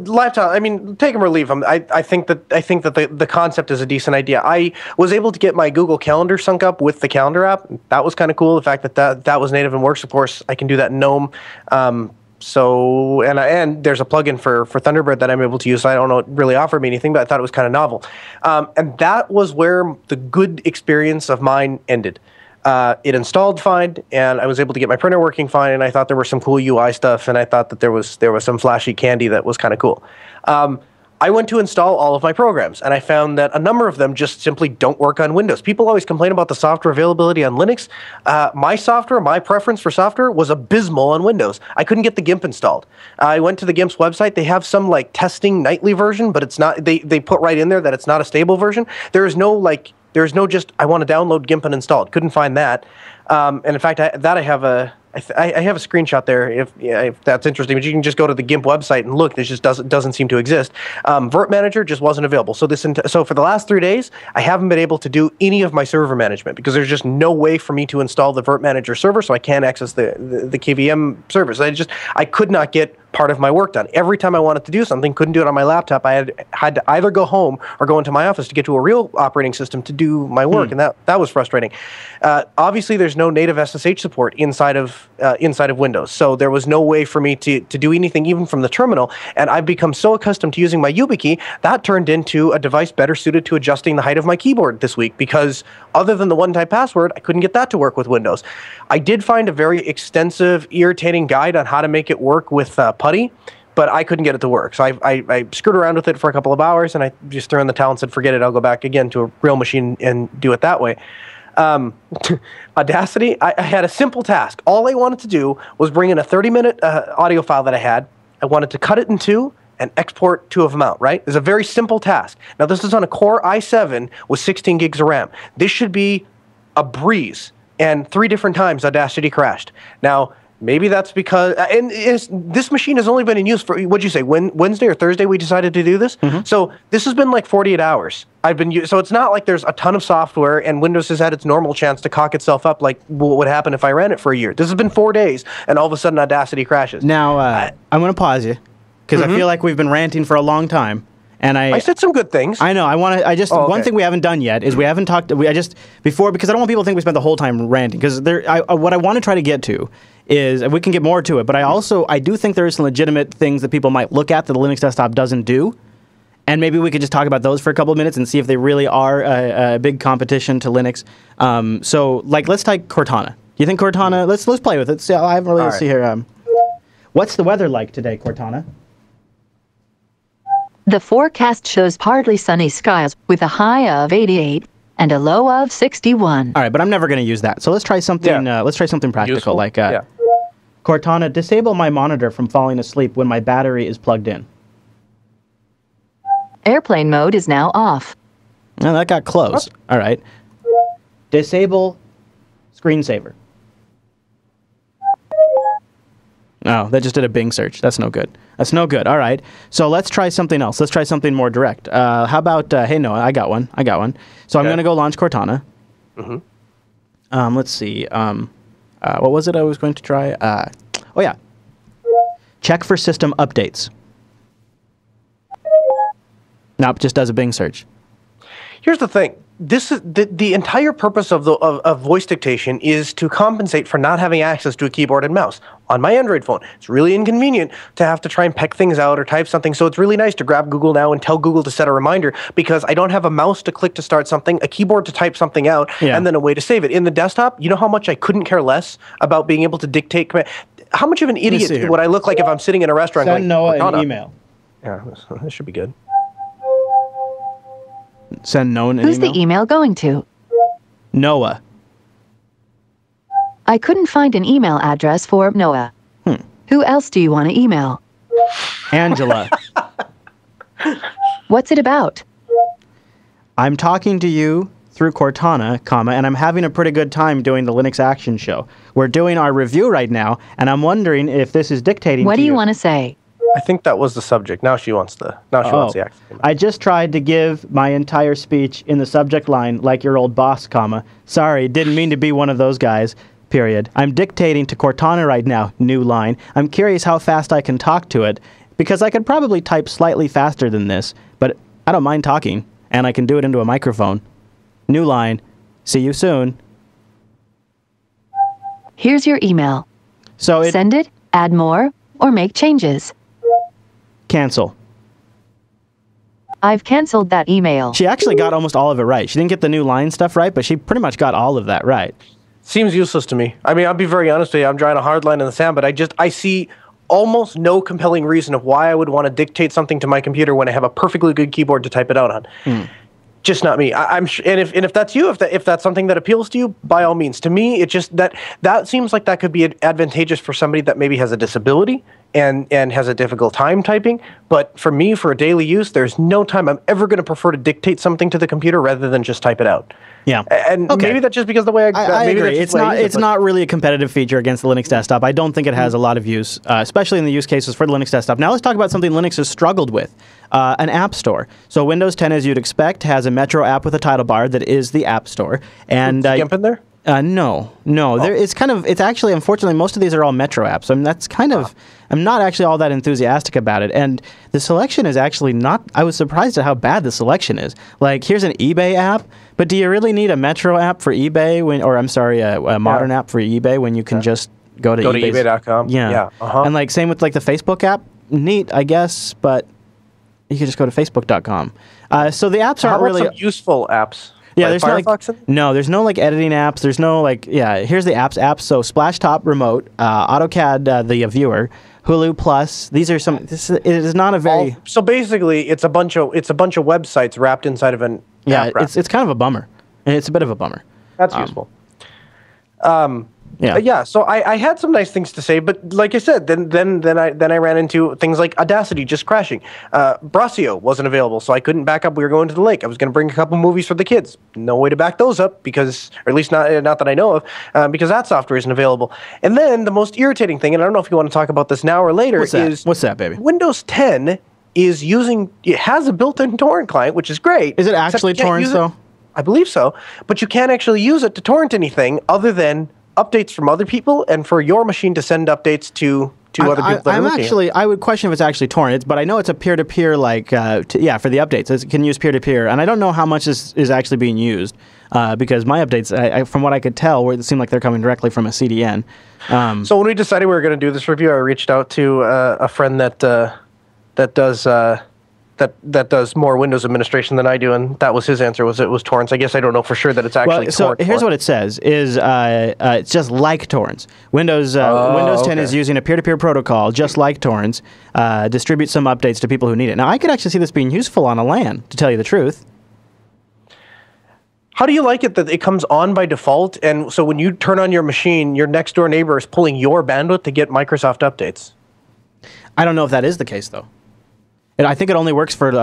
lifetime, I mean, take them or leave them. I think that the concept is a decent idea. I was able to get my Google Calendar sync up with the Calendar app. That was kind of cool. The fact that was native and works. Of course, I can do that in GNOME. And there's a plugin for Thunderbird that I'm able to use. So I don't know, it really offered me anything, but I thought it was kind of novel. And that was where the good experience of mine ended. It installed fine, and I was able to get my printer working fine, and I thought there was some cool UI stuff, and I thought that there was some flashy candy that was kind of cool. I went to install all of my programs, and I found that a number of them just simply don't work on Windows. People always complain about the software availability on Linux. My preference for software was abysmal on Windows. I couldn't get the GIMP installed. I went to the GIMP's website. They have some testing nightly version, but it's not. They put right in there that it's not a stable version. There is no There's no just, I want to download GIMP and install it. Couldn't find that. And in fact, I have a screenshot there if that's interesting, but you can just go to the GIMP website and look. This just doesn't seem to exist. Vert Manager just wasn't available. So so for the last 3 days, I haven't been able to do any of my server management because there's just no way for me to install the Vert Manager server, so I can't access the KVM servers. I could not get part of my work done. Every time I wanted to do something, couldn't do it on my laptop. I had to either go home or go into my office to get to a real operating system to do my work, and that was frustrating. Obviously, there's no native SSH support inside of Windows, so there was no way for me to do anything even from the terminal. And I've become so accustomed to using my YubiKey that turned into a device better suited to adjusting the height of my keyboard this week because other than the one-time password, I couldn't get that to work with Windows. I did find a very extensive, irritating guide on how to make it work with Putty, but I couldn't get it to work. So I screwed around with it for a couple of hours, and I just threw in the towel and said, forget it, I'll go back again to a real machine and do it that way. Audacity, I had a simple task. All I wanted to do was bring in a 30-minute audio file that I had. I wanted to cut it in two and export 2 of them out, right? It's a very simple task. Now, this is on a Core i7 with 16 gigs of RAM. This should be a breeze, and 3 different times Audacity crashed. Now, maybe that's because, this machine has only been in use for, what'd you say, Wednesday or Thursday we decided to do this? Mm-hmm. So this has been like 48 hours. So it's not like there's a ton of software and Windows has had its normal chance to cock itself up like what would happen if I ran it for a year. This has been 4 days, and all of a sudden Audacity crashes. Now, I'm going to pause you, because I feel like we've been ranting for a long time. And I said some good things. I know. One thing we haven't done yet is we haven't talked. Because I don't want people to think we spent the whole time ranting. Because what I want to try to get to is, and we can get more to it. But I do think there are some legitimate things that people might look at that the Linux desktop doesn't do, and maybe we could just talk about those for a couple of minutes and see if they really are a big competition to Linux. So, let's take Cortana. Do you think Cortana? Let's play with it. See, I haven't really see here. What's the weather like today, Cortana? The forecast shows partly sunny skies with a high of 88 and a low of 61. All right, but I'm never going to use that. So let's try something. Let's try something practical. Useful? Cortana, disable my monitor from falling asleep when my battery is plugged in. Airplane mode is now off. No, that got close. What? All right. Disable screensaver. No, that just did a Bing search. That's no good. All right. So let's try something else. Let's try something more direct. How about, hey, Noah, I got one. So I'm going to go launch Cortana. Mm-hmm. Let's see. What was it I was going to try? Check for system updates. Nope, just does a Bing search. Here's the thing. This is the entire purpose of voice dictation is to compensate for not having access to a keyboard and mouse. On my Android phone, it's really inconvenient to have to try and peck things out or type something, so it's really nice to grab Google now and tell Google to set a reminder, because I don't have a mouse to click to start something, a keyboard to type something out, and then a way to save it. In the desktop, you know how much I couldn't care less about being able to dictate command. How much of an idiot would I look like if I'm sitting in a restaurant going, Send Noah an email. Yeah, this should be good. Send Noah an email. Who's the email going to? Noah. I couldn't find an email address for Noah. Who else do you want to email? Angela. What's it about? I'm talking to you through Cortana, and I'm having a pretty good time doing the Linux Action Show. We're doing our review right now, and I'm wondering if this is dictating to you. What do you want to say? I think that was the subject. Now she wants the action. I just tried to give my entire speech in the subject line like your old boss, Sorry, didn't mean to be one of those guys, period. I'm dictating to Cortana right now, new line. I'm curious how fast I can talk to it, because I could probably type slightly faster than this, but I don't mind talking, and I can do it into a microphone. New line. See you soon. Here's your email. Send it, add more, or make changes. Cancel. I've canceled that email. She actually got almost all of it right. She didn't get the new line stuff right, but she pretty much got all of that right. Seems useless to me. I mean, I'll be very honest with you. I'm drawing a hard line in the sand, but I see almost no compelling reason of why I would want to dictate something to my computer when I have a perfectly good keyboard to type it out on. Just not me. I'm sure, and if that's you, if that's something that appeals to you, by all means. To me, it just that seems like that could be advantageous for somebody that maybe has a disability and has a difficult time typing. But for me, for a daily use, there's no time I'm ever going to prefer to dictate something to the computer rather than just type it out. Yeah, and maybe that's just because the way I maybe agree. That's It's not really a competitive feature against the Linux desktop. I don't think it has a lot of use, especially in the use cases for the Linux desktop. Now let's talk about something Linux has struggled with. An app store. So Windows 10, as you'd expect, has a Metro app with a title bar that is the App Store. And GIMP in there? No. It's actually, unfortunately, most of these are all Metro apps. I mean, I'm not actually all that enthusiastic about it. And the selection is actually not, I was surprised at how bad the selection is. Like, here's an eBay app, but do you really need a Metro app for eBay a modern app for eBay when you can just go to ebay.com? Yeah. And like, same with like the Facebook app. Neat, I guess, but you can just go to facebook.com. So the apps aren't really some useful apps. Yeah, like there's Firefox there's no like editing apps. There's no like here's the apps. So Splashtop Remote, AutoCAD the viewer, Hulu Plus. These are some. It is not a very. So basically, it's a bunch of websites wrapped inside of an app wrap. It's kind of a bummer. It's a bit of a bummer. That's useful. So I had some nice things to say, but like I said, then I ran into things like Audacity just crashing. Brasio wasn't available, so I couldn't back up. We were going to the lake. I was going to bring a couple movies for the kids. No way to back those up because, or at least not that I know of, because that software isn't available. And then the most irritating thing, and I don't know if you want to talk about this now or later, is what's that, baby? Windows 10 has a built-in torrent client, which is great. Is it actually torrents though? I believe so, but you can't actually use it to torrent anything other than updates from other people and for your machine to send updates to other people that are looking. I would question if it's actually torrent, but I know it's a peer-to-peer for the updates. It can use peer-to-peer, and I don't know how much is actually being used because my updates, from what I could tell, it seemed like they're coming directly from a CDN. So when we decided we were going to do this review, I reached out to a friend that does more Windows administration than I do, and that was his answer. It was torrents. I guess I don't know for sure that it's actually torrents. So here's what it says: it's just like torrents. Windows 10 is using a peer-to-peer protocol, just like torrents. Distribute some updates to people who need it. Now, I could actually see this being useful on a LAN, to tell you the truth. How do you like it that it comes on by default, and so when you turn on your machine, your next door neighbor is pulling your bandwidth to get Microsoft updates? I don't know if that is the case though. I think it only works for,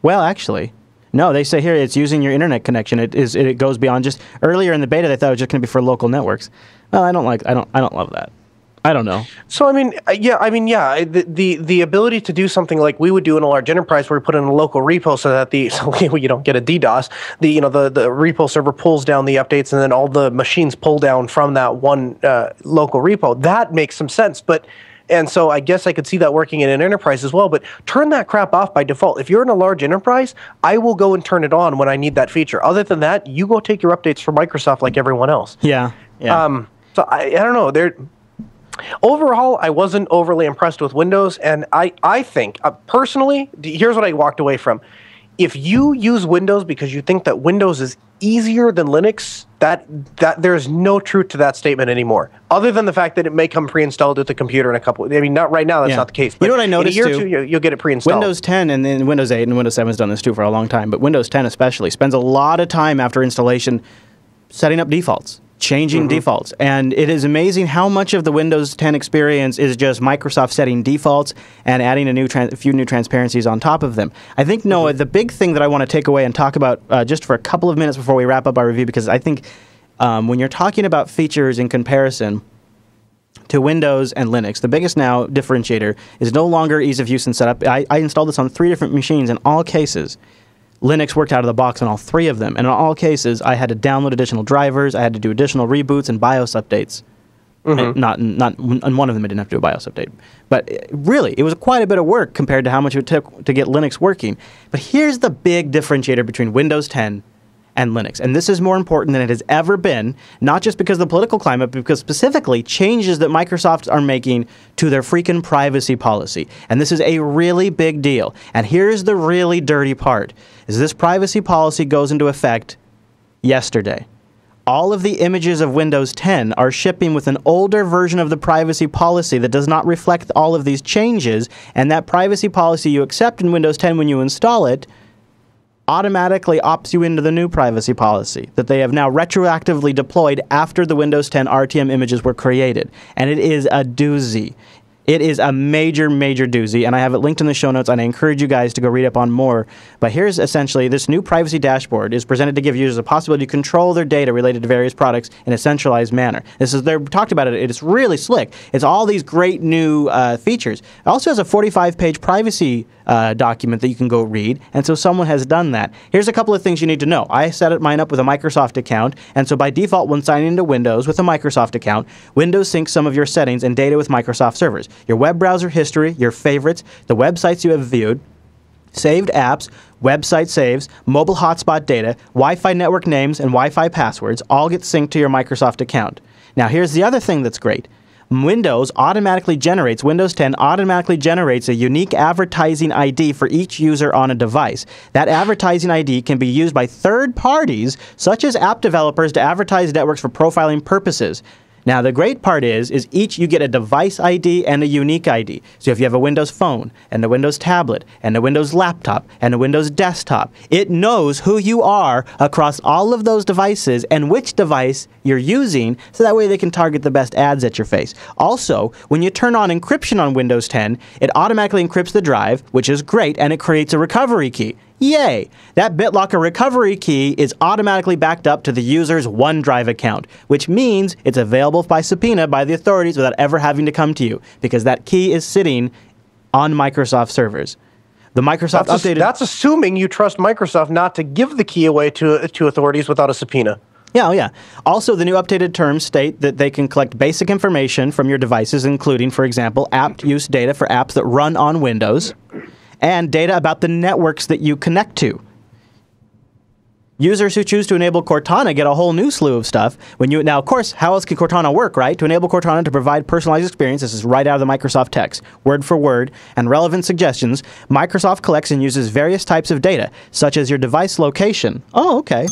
actually, no, they say here it's using your internet connection. It goes beyond just, earlier in the beta they thought it was just going to be for local networks. Well, I don't love that. I don't know. So, the ability to do something like we would do in a large enterprise where we put in a local repo so that you don't get a DDoS, the repo server pulls down the updates and then all the machines pull down from that one local repo. That makes some sense, and so I guess I could see that working in an enterprise as well, but turn that crap off by default. If you're in a large enterprise, I will go and turn it on when I need that feature. Other than that, you go take your updates from Microsoft like everyone else. Yeah. So I don't know. Overall, I wasn't overly impressed with Windows, and I think, personally, here's what I walked away from. If you use Windows because you think that Windows is easier than Linux, that there's no truth to that statement anymore. Other than the fact that it may come pre-installed with the computer in a couple. I mean, not right now. That's not the case. But you know what I noticed in a year too? or two, you'll get it pre-installed. Windows 10 and then Windows 8 and Windows 7 has done this too for a long time. But Windows 10 especially spends a lot of time after installation setting up defaults, changing defaults, and it is amazing how much of the Windows 10 experience is just Microsoft setting defaults and adding a few new transparencies on top of them. I think, Noah, the big thing that I want to take away and talk about just for a couple of minutes before we wrap up our review, because I think when you're talking about features in comparison to Windows and Linux, the biggest now differentiator is no longer ease of use and setup. I installed this on 3 different machines. In all cases, Linux worked out of the box on all 3 of them. And in all cases, I had to download additional drivers, I had to do additional reboots and BIOS updates. Not on one of them I didn't have to do a BIOS update. But really, it was quite a bit of work compared to how much it took to get Linux working. But here's the big differentiator between Windows 10 and Linux. And this is more important than it has ever been, not just because of the political climate, but because specifically changes that Microsoft are making to their freaking privacy policy. And this is a really big deal. And here's the really dirty part, is this privacy policy goes into effect yesterday. All of the images of Windows 10 are shipping with an older version of the privacy policy that does not reflect all of these changes, and that privacy policy you accept in Windows 10 when you install it automatically opts you into the new privacy policy that they have now retroactively deployed after the Windows 10 RTM images were created. And it is a doozy. It is a major, major doozy, and I have it linked in the show notes, and I encourage you guys to go read up on more. But here's essentially, this new privacy dashboard is presented to give users a possibility to control their data related to various products in a centralized manner. They're talked about it. It's really slick. It's all these great new features. It also has a 45-page privacy document that you can go read, and so someone has done that. Here's a couple of things you need to know. I set mine up with a Microsoft account, and so by default, when signing into Windows with a Microsoft account, Windows syncs some of your settings and data with Microsoft servers. Your web browser history, your favorites, the websites you have viewed, saved apps, website saves, mobile hotspot data, Wi-Fi network names, and Wi-Fi passwords all get synced to your Microsoft account. Now, here's the other thing that's great. Windows 10 automatically generates a unique advertising ID for each user on a device. That advertising ID can be used by third parties, such as app developers, to advertise networks for profiling purposes. Now, the great part is each you get a device ID and a unique ID. So if you have a Windows phone and a Windows tablet and a Windows laptop and a Windows desktop, it knows who you are across all of those devices and which device you're using, so that way they can target the best ads at your face. Also, when you turn on encryption on Windows 10, it automatically encrypts the drive, which is great, and it creates a recovery key. Yay! That BitLocker recovery key is automatically backed up to the user's OneDrive account, which means it's available by subpoena by the authorities without ever having to come to you, because that key is sitting on Microsoft servers. The Microsoft updated... That's assuming you trust Microsoft not to give the key away to authorities without a subpoena. Yeah, oh yeah. Also, the new updated terms state that they can collect basic information from your devices, including, for example, app use data for apps that run on Windows, and data about the networks that you connect to. Users who choose to enable Cortana get a whole new slew of stuff. Now, of course, how else can Cortana work, right? To enable Cortana to provide personalized experience, this is right out of the Microsoft text, word for word, and relevant suggestions, Microsoft collects and uses various types of data, such as your device location. Oh, okay.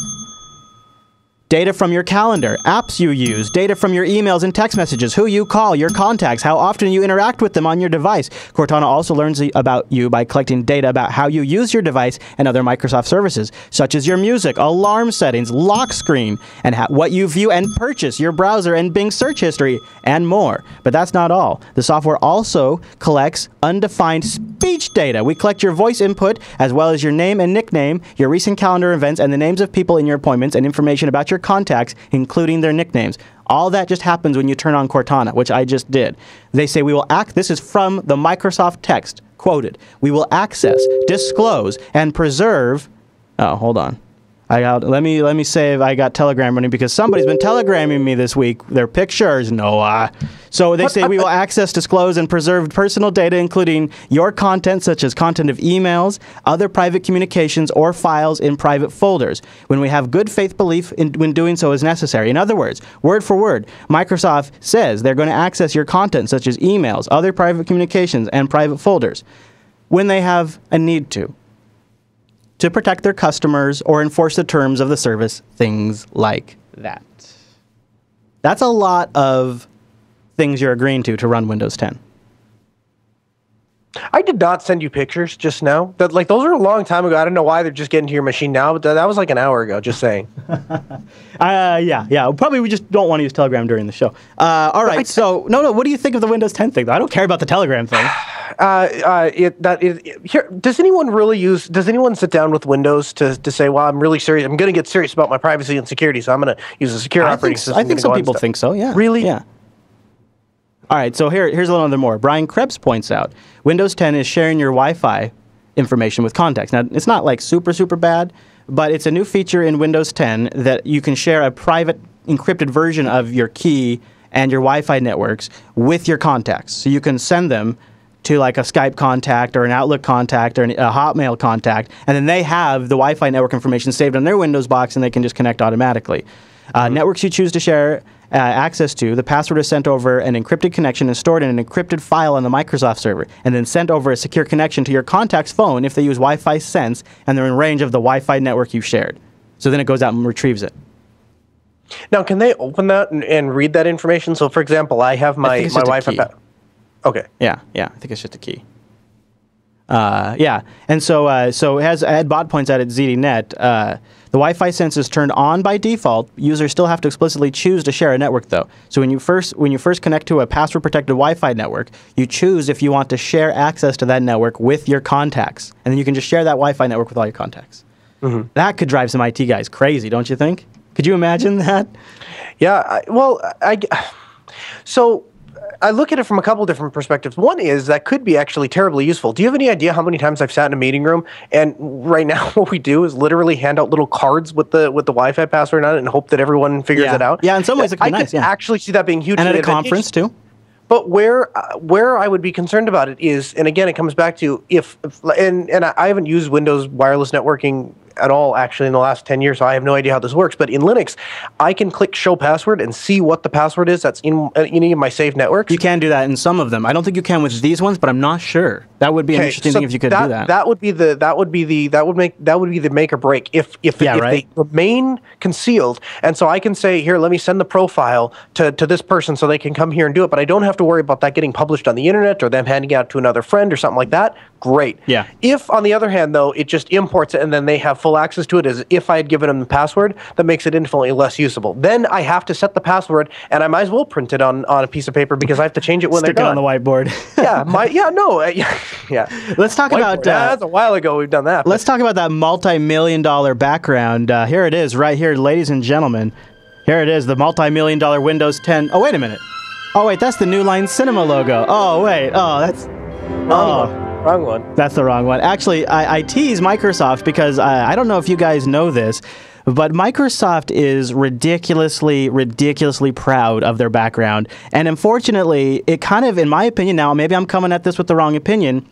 Data from your calendar, apps you use, data from your emails and text messages, who you call, your contacts, how often you interact with them on your device. Cortana also learns about you by collecting data about how you use your device and other Microsoft services, such as your music, alarm settings, lock screen, and what you view and purchase, your browser and Bing search history, and more. But that's not all. The software also collects undefined speech data. We collect your voice input, as well as your name and nickname, your recent calendar events, and the names of people in your appointments, and information about your contacts, including their nicknames. All that just happens when you turn on Cortana, which I just did. They say this is from the Microsoft text, quoted, we will access, disclose, and preserve, hold on. Let me save. I got Telegram running because somebody's been telegramming me this week. Their pictures, Noah. So they say we will access, disclose, and preserve personal data, including your content, such as content of emails, other private communications, or files in private folders, when we have good faith belief when doing so is necessary. In other words, word for word, Microsoft says they're going to access your content, such as emails, other private communications, and private folders, when they have a need to protect their customers or enforce the terms of the service, things like that. That's a lot of things you're agreeing to run Windows 10. I did not send you pictures just now. Those were a long time ago. I don't know why they're just getting to your machine now, but that was like an hour ago, just saying. Yeah. Probably we just don't want to use Telegram during the show. All right, what do you think of the Windows 10 thing, though? I don't care about the Telegram thing. Does anyone sit down with Windows to say, well, I'm really serious. I'm going to get serious about my privacy and security, so I'm going to use a secure operating system. I think some people think so, yeah. Really? Yeah. All right, so here's a little more. Brian Krebs points out, Windows 10 is sharing your Wi-Fi information with contacts. Now, it's not like super, super bad, but it's a new feature in Windows 10 that you can share a private encrypted version of your key and your Wi-Fi networks with your contacts. So you can send them to like a Skype contact or an Outlook contact or a Hotmail contact, and then they have the Wi-Fi network information saved on their Windows box, and they can just connect automatically. Networks you choose to share access to, the password is sent over an encrypted connection and stored in an encrypted file on the Microsoft server, and then sent over a secure connection to your contact's phone if they use Wi-Fi Sense and they're in range of the Wi-Fi network you shared. So then it goes out and retrieves it. Now, can they open that and read that information? So, for example, I have my Wi-Fi. Okay. Yeah, I think it's just a key. Yeah, and so as Ed Bot points out at ZDNet, the Wi-Fi sense is turned on by default. Users still have to explicitly choose to share a network, though. So when you first connect to a password-protected Wi-Fi network, you choose if you want to share access to that network with your contacts, and then you can just share that Wi-Fi network with all your contacts. Mm-hmm. That could drive some IT guys crazy, don't you think? Could you imagine that? Yeah. So I look at it from a couple different perspectives. One is that could be actually terribly useful. Do you have any idea how many times I've sat in a meeting room and right now what we do is literally hand out little cards with the Wi-Fi password on it and hope that everyone figures it out? Yeah, in some ways it could be nice. I could actually see that being hugely and at a advantageous. conference too. But where I would be concerned about it is, and again, it comes back to and I haven't used Windows wireless networking at all actually in the last 10 years, so I have no idea how this works. But in Linux, I can click show password and see what the password is that's in any of my saved networks. You can do that in some of them. I don't think you can with these ones, but I'm not sure. That would be an interesting thing if you could do that. That would be the make or break if they remain concealed. And so I can say, here, let me send the profile to this person so they can come here and do it. But I don't have to worry about that getting published on the internet or them handing it out to another friend or something like that. Great. Yeah. If, on the other hand, though, it just imports it and then they have full access to it as if I had given them the password, that makes it infinitely less usable. Then I have to set the password, and I might as well print it on a piece of paper because I have to change it when they're done. Stick it on the whiteboard. Yeah. Let's talk about... that's a while ago we've done that. Let's talk about that multi-million-dollar background. Here it is, right here, ladies and gentlemen. Here it is, the multi-million-dollar Windows 10... Oh, wait a minute. Oh, wait, that's the New Line Cinema logo. Oh, wait. Oh, that's... Wrong one. That's the wrong one. Actually, I tease Microsoft because I don't know if you guys know this, but Microsoft is ridiculously proud of their background. And unfortunately, it kind of, in my opinion now, maybe I'm coming at this with the wrong opinion,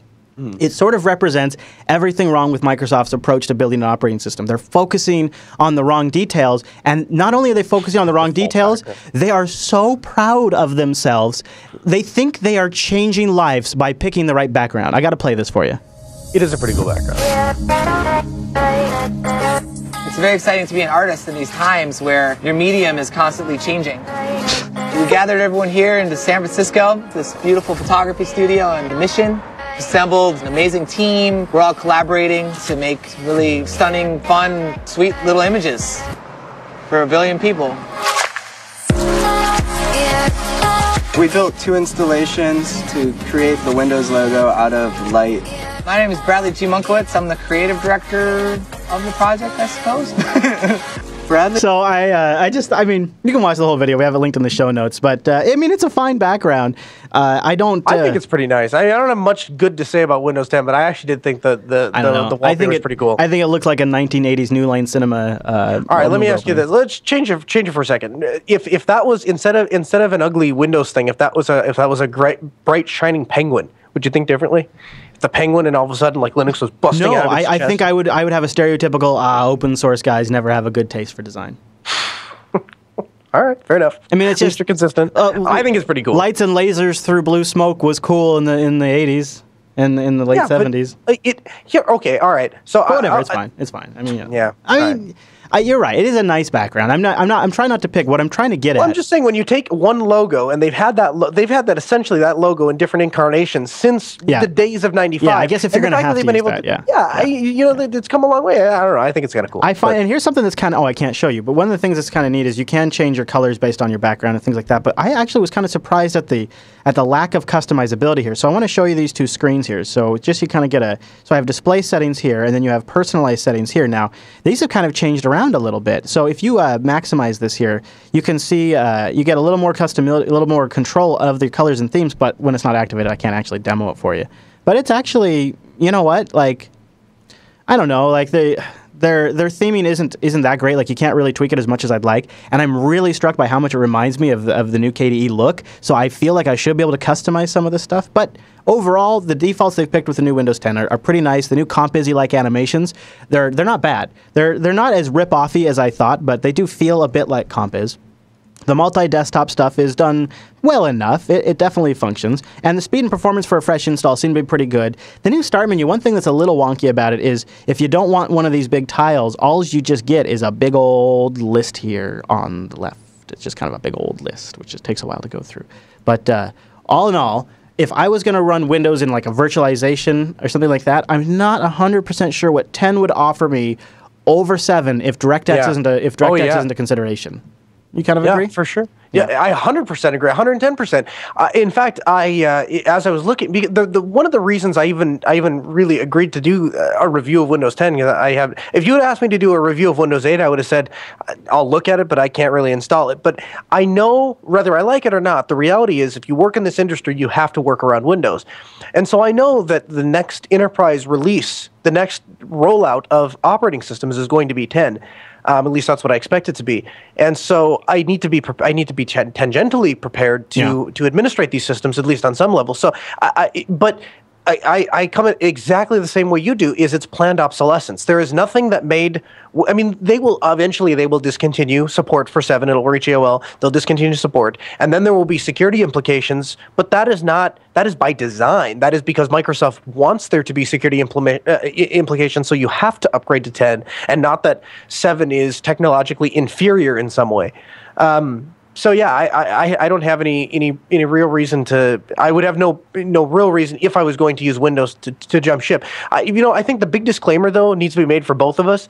it sort of represents everything wrong with Microsoft's approach to building an operating system. They're focusing on the wrong details, and not only are they focusing on the wrong details, they are so proud of themselves. They think they are changing lives by picking the right background. I got to play this for you. It is a pretty cool background. It's very exciting to be an artist in these times where your medium is constantly changing. We gathered everyone here into San Francisco, this beautiful photography studio on the Mission. Assembled an amazing team. We're all collaborating to make really stunning, fun, sweet little images for 1 billion people. We built 2 installations to create the Windows logo out of light. My name is Bradley G. Munkowitz. I'm the creative director of the project, I suppose. Bradley? So I mean, you can watch the whole video. We have it linked in the show notes. But, I mean, it's a fine background. I think it's pretty nice. I don't have much good to say about Windows 10, but I actually did think the wallpaper was pretty cool. I think it looks like a 1980s New Line Cinema. All right, let me ask you this. Let's change it for a second. If that was instead of an ugly Windows thing, if that was a great bright shining penguin, would you think differently? If the penguin and all of a sudden like Linux was busting out of its chest? I think I would have a stereotypical open source guys never have a good taste for design. All right, fair enough. I mean, it's just consistent. I think it's pretty cool. Lights and lasers through blue smoke was cool in the 80s and in the late 70s. Okay, all right. So whatever, it's fine. It's fine. I mean, yeah. I mean, you're right. It is a nice background. I'm trying not to pick. What I'm trying to get at. I'm just saying when you take one logo and they've had that essentially that logo in different incarnations since the days of '95. Yeah, I guess if you're going to have to use that, it's come a long way. I don't know. I think it's kind of cool. And here's something that's kind of I can't show you, but one of the things that's kind of neat is you can change your colors based on your background and things like that. But I actually was kind of surprised at the lack of customizability here. So I want to show you these 2 screens here. So just you kind of get so I have display settings here, and then you have personalized settings here. Now these have kind of changed around a little bit. So if you maximize this here, you can see you get a little more customizability, a little more control of the colors and themes. But when it's not activated, I can't actually demo it for you. But it's actually, you know what? Like, I don't know. Like their theming isn't that great. Like you can't really tweak it as much as I'd like. And I'm really struck by how much it reminds me of the new KDE look. So I feel like I should be able to customize some of this stuff. But overall, the defaults they've picked with the new Windows 10 are pretty nice. The new Comp-Busy-like animations, they're not bad. They're not as rip-offy as I thought, but they do feel a bit like Comp-Is. The multi-desktop stuff is done well enough. It definitely functions. And the speed and performance for a fresh install seem to be pretty good. The new Start menu, one thing that's a little wonky about it is if you don't want one of these big tiles, all you just get is a big old list here on the left. It's just kind of a big old list, which just takes a while to go through. But all in all, if I was going to run Windows in like a virtualization or something like that, I'm not 100% sure what 10 would offer me over 7 if DirectX isn't a consideration. You kind of agree? Yeah, for sure. Yeah, I 100% agree. 110%. In fact, as I was looking, one of the reasons I even really agreed to do a review of Windows 10, if you had asked me to do a review of Windows 8, I would have said I'll look at it, but I can't really install it. But I know whether I like it or not. The reality is, if you work in this industry, you have to work around Windows, and so I know that the next enterprise release, the next rollout of operating systems is going to be 10. At least that's what I expect it to be, and so I need to be tangentially prepared to administrate these systems, at least on some level. So, I come at exactly the same way you do. Is it's planned obsolescence. There is nothing that made. I mean, they will discontinue support for 7. It'll reach AOL. They'll discontinue support, and then there will be security implications. But that is by design. That is because Microsoft wants there to be security implications. So you have to upgrade to 10, and not that 7 is technologically inferior in some way. So yeah, I don't have any real reason to. I would have no real reason if I was going to use Windows to jump ship. I think the big disclaimer though needs to be made for both of us.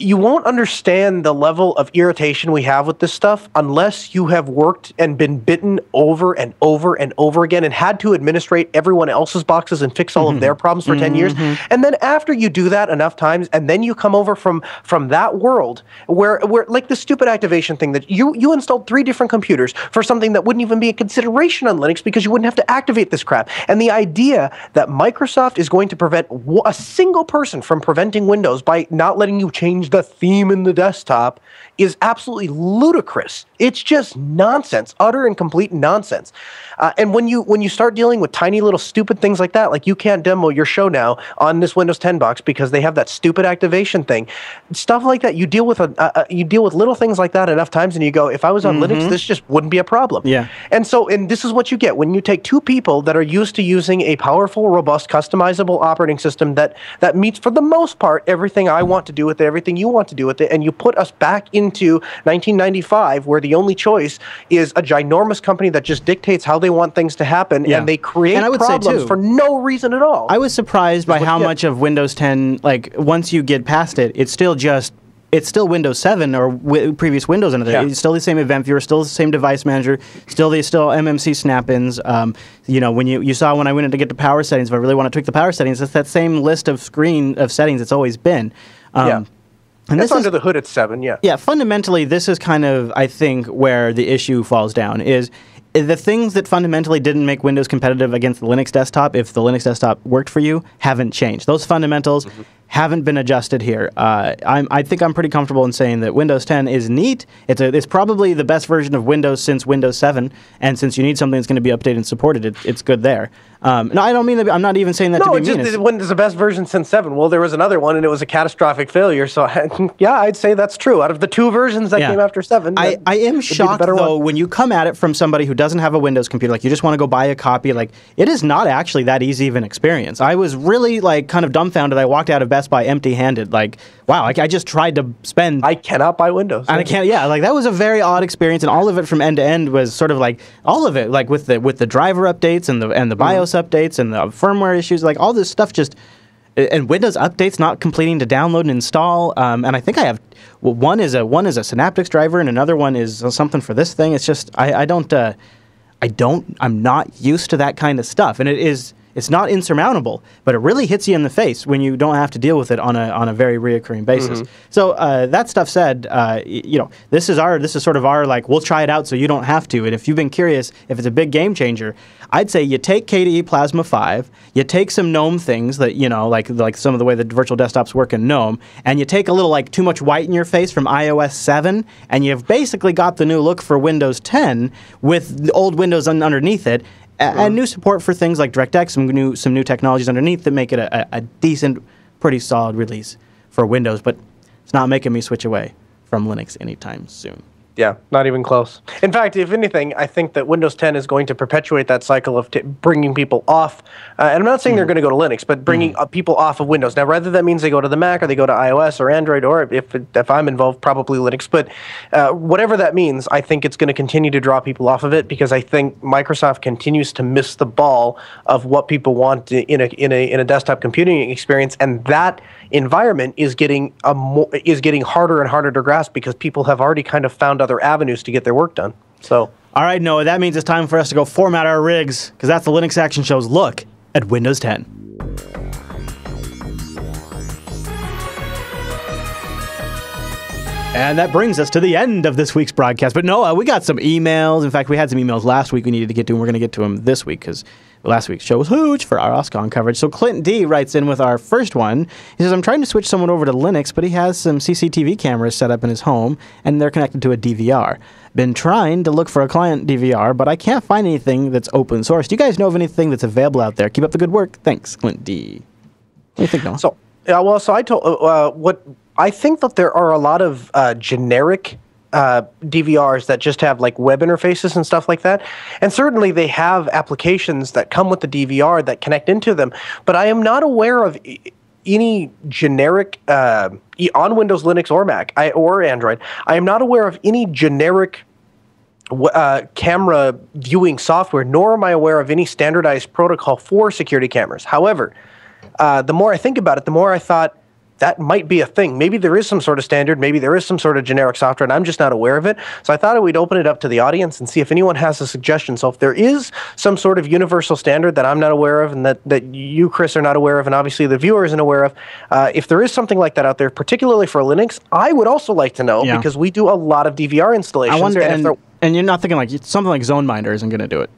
You won't understand the level of irritation we have with this stuff unless you have worked and been bitten over and over and over again and had to administrate everyone else's boxes and fix all of their problems for 10 years. And then after you do that enough times, and then you come over from that world where like the stupid activation thing that you installed 3 different computers for something that wouldn't even be a consideration on Linux because you wouldn't have to activate this crap. And the idea that Microsoft is going to prevent a single person from preventing Windows by not letting you change the theme in the desktop is absolutely ludicrous. It's just nonsense, utter and complete nonsense. And when you start dealing with tiny little stupid things like that, like you can't demo your show now on this Windows 10 box because they have that stupid activation thing, stuff like that. You deal with little things like that enough times, and you go, if I was on Linux, this just wouldn't be a problem. Yeah. And this is what you get when you take 2 people that are used to using a powerful, robust, customizable operating system that meets for the most part everything I want to do with it, everything you want to do with it, and you put us back into 1995, where the only choice is a ginormous company that just dictates how they want things to happen, and they create problems for no reason at all. I was surprised by how much of Windows 10, like once you get past it, it's still Windows 7 or previous Windows under there. It's still the same event viewer, still the same device manager, still MMC snap-ins. When you saw when I went in to get the power settings, if I really want to tweak the power settings, it's that same list of settings it's always been. And that's under the hood at 7, yeah. Yeah, fundamentally, this is kind of, I think, where the issue falls down, is the things that fundamentally didn't make Windows competitive against the Linux desktop, if the Linux desktop worked for you, haven't changed. Those fundamentals haven't been adjusted here. I think I'm pretty comfortable in saying that Windows 10 is neat. It's probably the best version of Windows since Windows 7, and since you need something that's going to be updated and supported, it's good there. No, I don't mean that. I'm not even saying that to be mean. No, Windows is the best version since 7. Well, there was another one, and it was a catastrophic failure. So, yeah, I'd say that's true. Out of the 2 versions that came after 7, I am shocked, though, when you come at it from somebody who doesn't have a Windows computer, like you just want to go buy a copy, like it is not actually that easy of an experience. I was really kind of dumbfounded. I walked out of Best Buy empty-handed. Like, wow, I just tried to spend. I cannot buy Windows. And I can't. Yeah, like that was a very odd experience, and all of it from end to end was sort of like all of it, like with the driver updates and the BIOS updates and the firmware issues, like all this stuff just. And Windows updates not completing to download and install. And I think I have one is a Synaptics driver, and another one is something for this thing. It's just I'm not used to that kind of stuff, and it's not insurmountable, but it really hits you in the face when you don't have to deal with it on a very reoccurring basis. So that stuff said, this is sort of our like we'll try it out so you don't have to. And if you've been curious if it's a big game changer, I'd say you take KDE Plasma 5, you take some GNOME things that like some of the way the virtual desktops work in GNOME, and you take a little like too much white in your face from iOS 7, and you've basically got the new look for Windows 10 with the old Windows underneath it. And new support for things like DirectX, some new technologies underneath that make it a decent, pretty solid release for Windows. But it's not making me switch away from Linux anytime soon. Yeah, not even close. In fact, if anything, I think that Windows 10 is going to perpetuate that cycle of bringing people off. And I'm not saying they're going to go to Linux, but bringing people off of Windows. Now, whether that means they go to the Mac or they go to iOS or Android, or if I'm involved, probably Linux. But whatever that means, I think it's going to continue to draw people off of it because I think Microsoft continues to miss the ball of what people want in a desktop computing experience, and that environment is getting harder and harder to grasp because people have already kind of found other avenues to get their work done. So, all right, Noah, that means it's time for us to go format our rigs because that's the Linux Action Show's look at Windows 10. And that brings us to the end of this week's broadcast. But Noah, we got some emails. In fact, we had some emails last week we needed to get to, and we're going to get to them this week because last week's show was huge for our OSCON coverage. So Clint D writes in with our first one. He says, I'm trying to switch someone over to Linux, but he has some CCTV cameras set up in his home, and they're connected to a DVR. Been trying to look for a client DVR, but I can't find anything that's open source. Do you guys know of anything that's available out there? Keep up the good work. Thanks, Clint D. What do you think, Noah? So I told I think that there are a lot of generic DVRs that just have like web interfaces and stuff like that. And certainly they have applications that come with the DVR that connect into them. But I am not aware of any generic, on Windows, Linux, or Mac, or Android, I am not aware of any generic camera viewing software, nor am I aware of any standardized protocol for security cameras. However, the more I think about it, the more I thought, that might be a thing. Maybe there is some sort of standard. Maybe there is some sort of generic software, and I'm just not aware of it. So I thought we'd open it up to the audience and see if anyone has a suggestion. So if there is some sort of universal standard that I'm not aware of and that you, Chris, are not aware of, and obviously the viewer isn't aware of, if there is something like that out there, particularly for Linux, I would also like to know because we do a lot of DVR installations. I wonder, and you're not thinking like something like ZoneMinder isn't going to do it.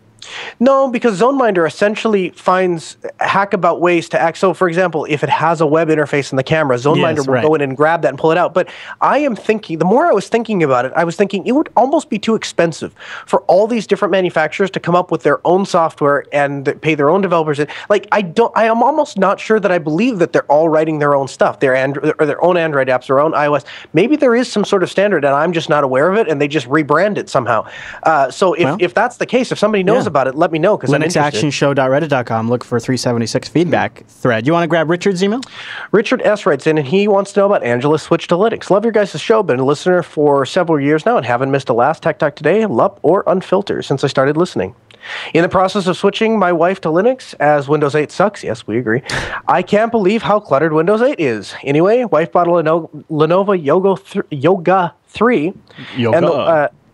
No, because ZoneMinder essentially finds hackabout ways to act. So, for example, if it has a web interface in the camera, ZoneMinder will go in and grab that and pull it out. But I am thinking, the more I was thinking about it, I was thinking it would almost be too expensive for all these different manufacturers to come up with their own software and pay their own developers. Like, I am almost not sure that I believe that they're all writing their own stuff, their own Android apps, their own iOS. Maybe there is some sort of standard and I'm just not aware of it and they just rebrand it somehow. So if that's the case, if somebody knows about it, let me know because LinuxActionShow.reddit.com. Look for 376 feedback thread. You want to grab Richard's email? Richard S. writes in, and he wants to know about Angela's switch to Linux. Love your guys' show. Been a listener for several years now and haven't missed a last Tech Talk Today, LUP, or Unfiltered since I started listening. In the process of switching my wife to Linux, as Windows 8 sucks, yes, we agree, I can't believe how cluttered Windows 8 is. Anyway, wife bought a Lenovo Yoga 3.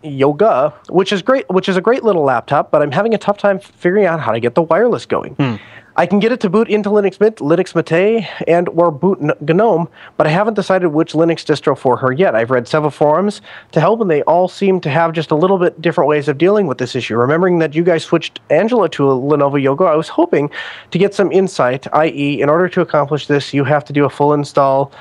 Yoga, which is a great little laptop, but I'm having a tough time figuring out how to get the wireless going. I can get it to boot into Linux Mint, Linux Mate, and or boot GNOME, but I haven't decided which Linux distro for her yet. I've read several forums to help, and they all seem to have just a little bit different ways of dealing with this issue. Remembering that you guys switched Angela to a Lenovo Yoga, I was hoping to get some insight, i.e., in order to accomplish this, you have to do a full install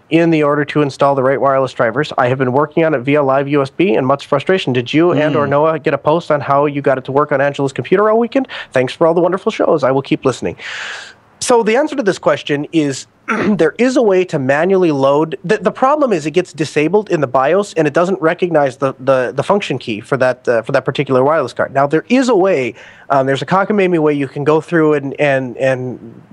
in the order to install the right wireless drivers. I have been working on it via live USB and much frustration. Did you and or Noah get a post on how you got it to work on Angela's computer all weekend? Thanks for all the wonderful shows. I will keep listening. So the answer to this question is there is a way to manually load. The problem is it gets disabled in the BIOS and it doesn't recognize the function key for that particular wireless card. Now there is a way. There's a cockamamie way you can go through and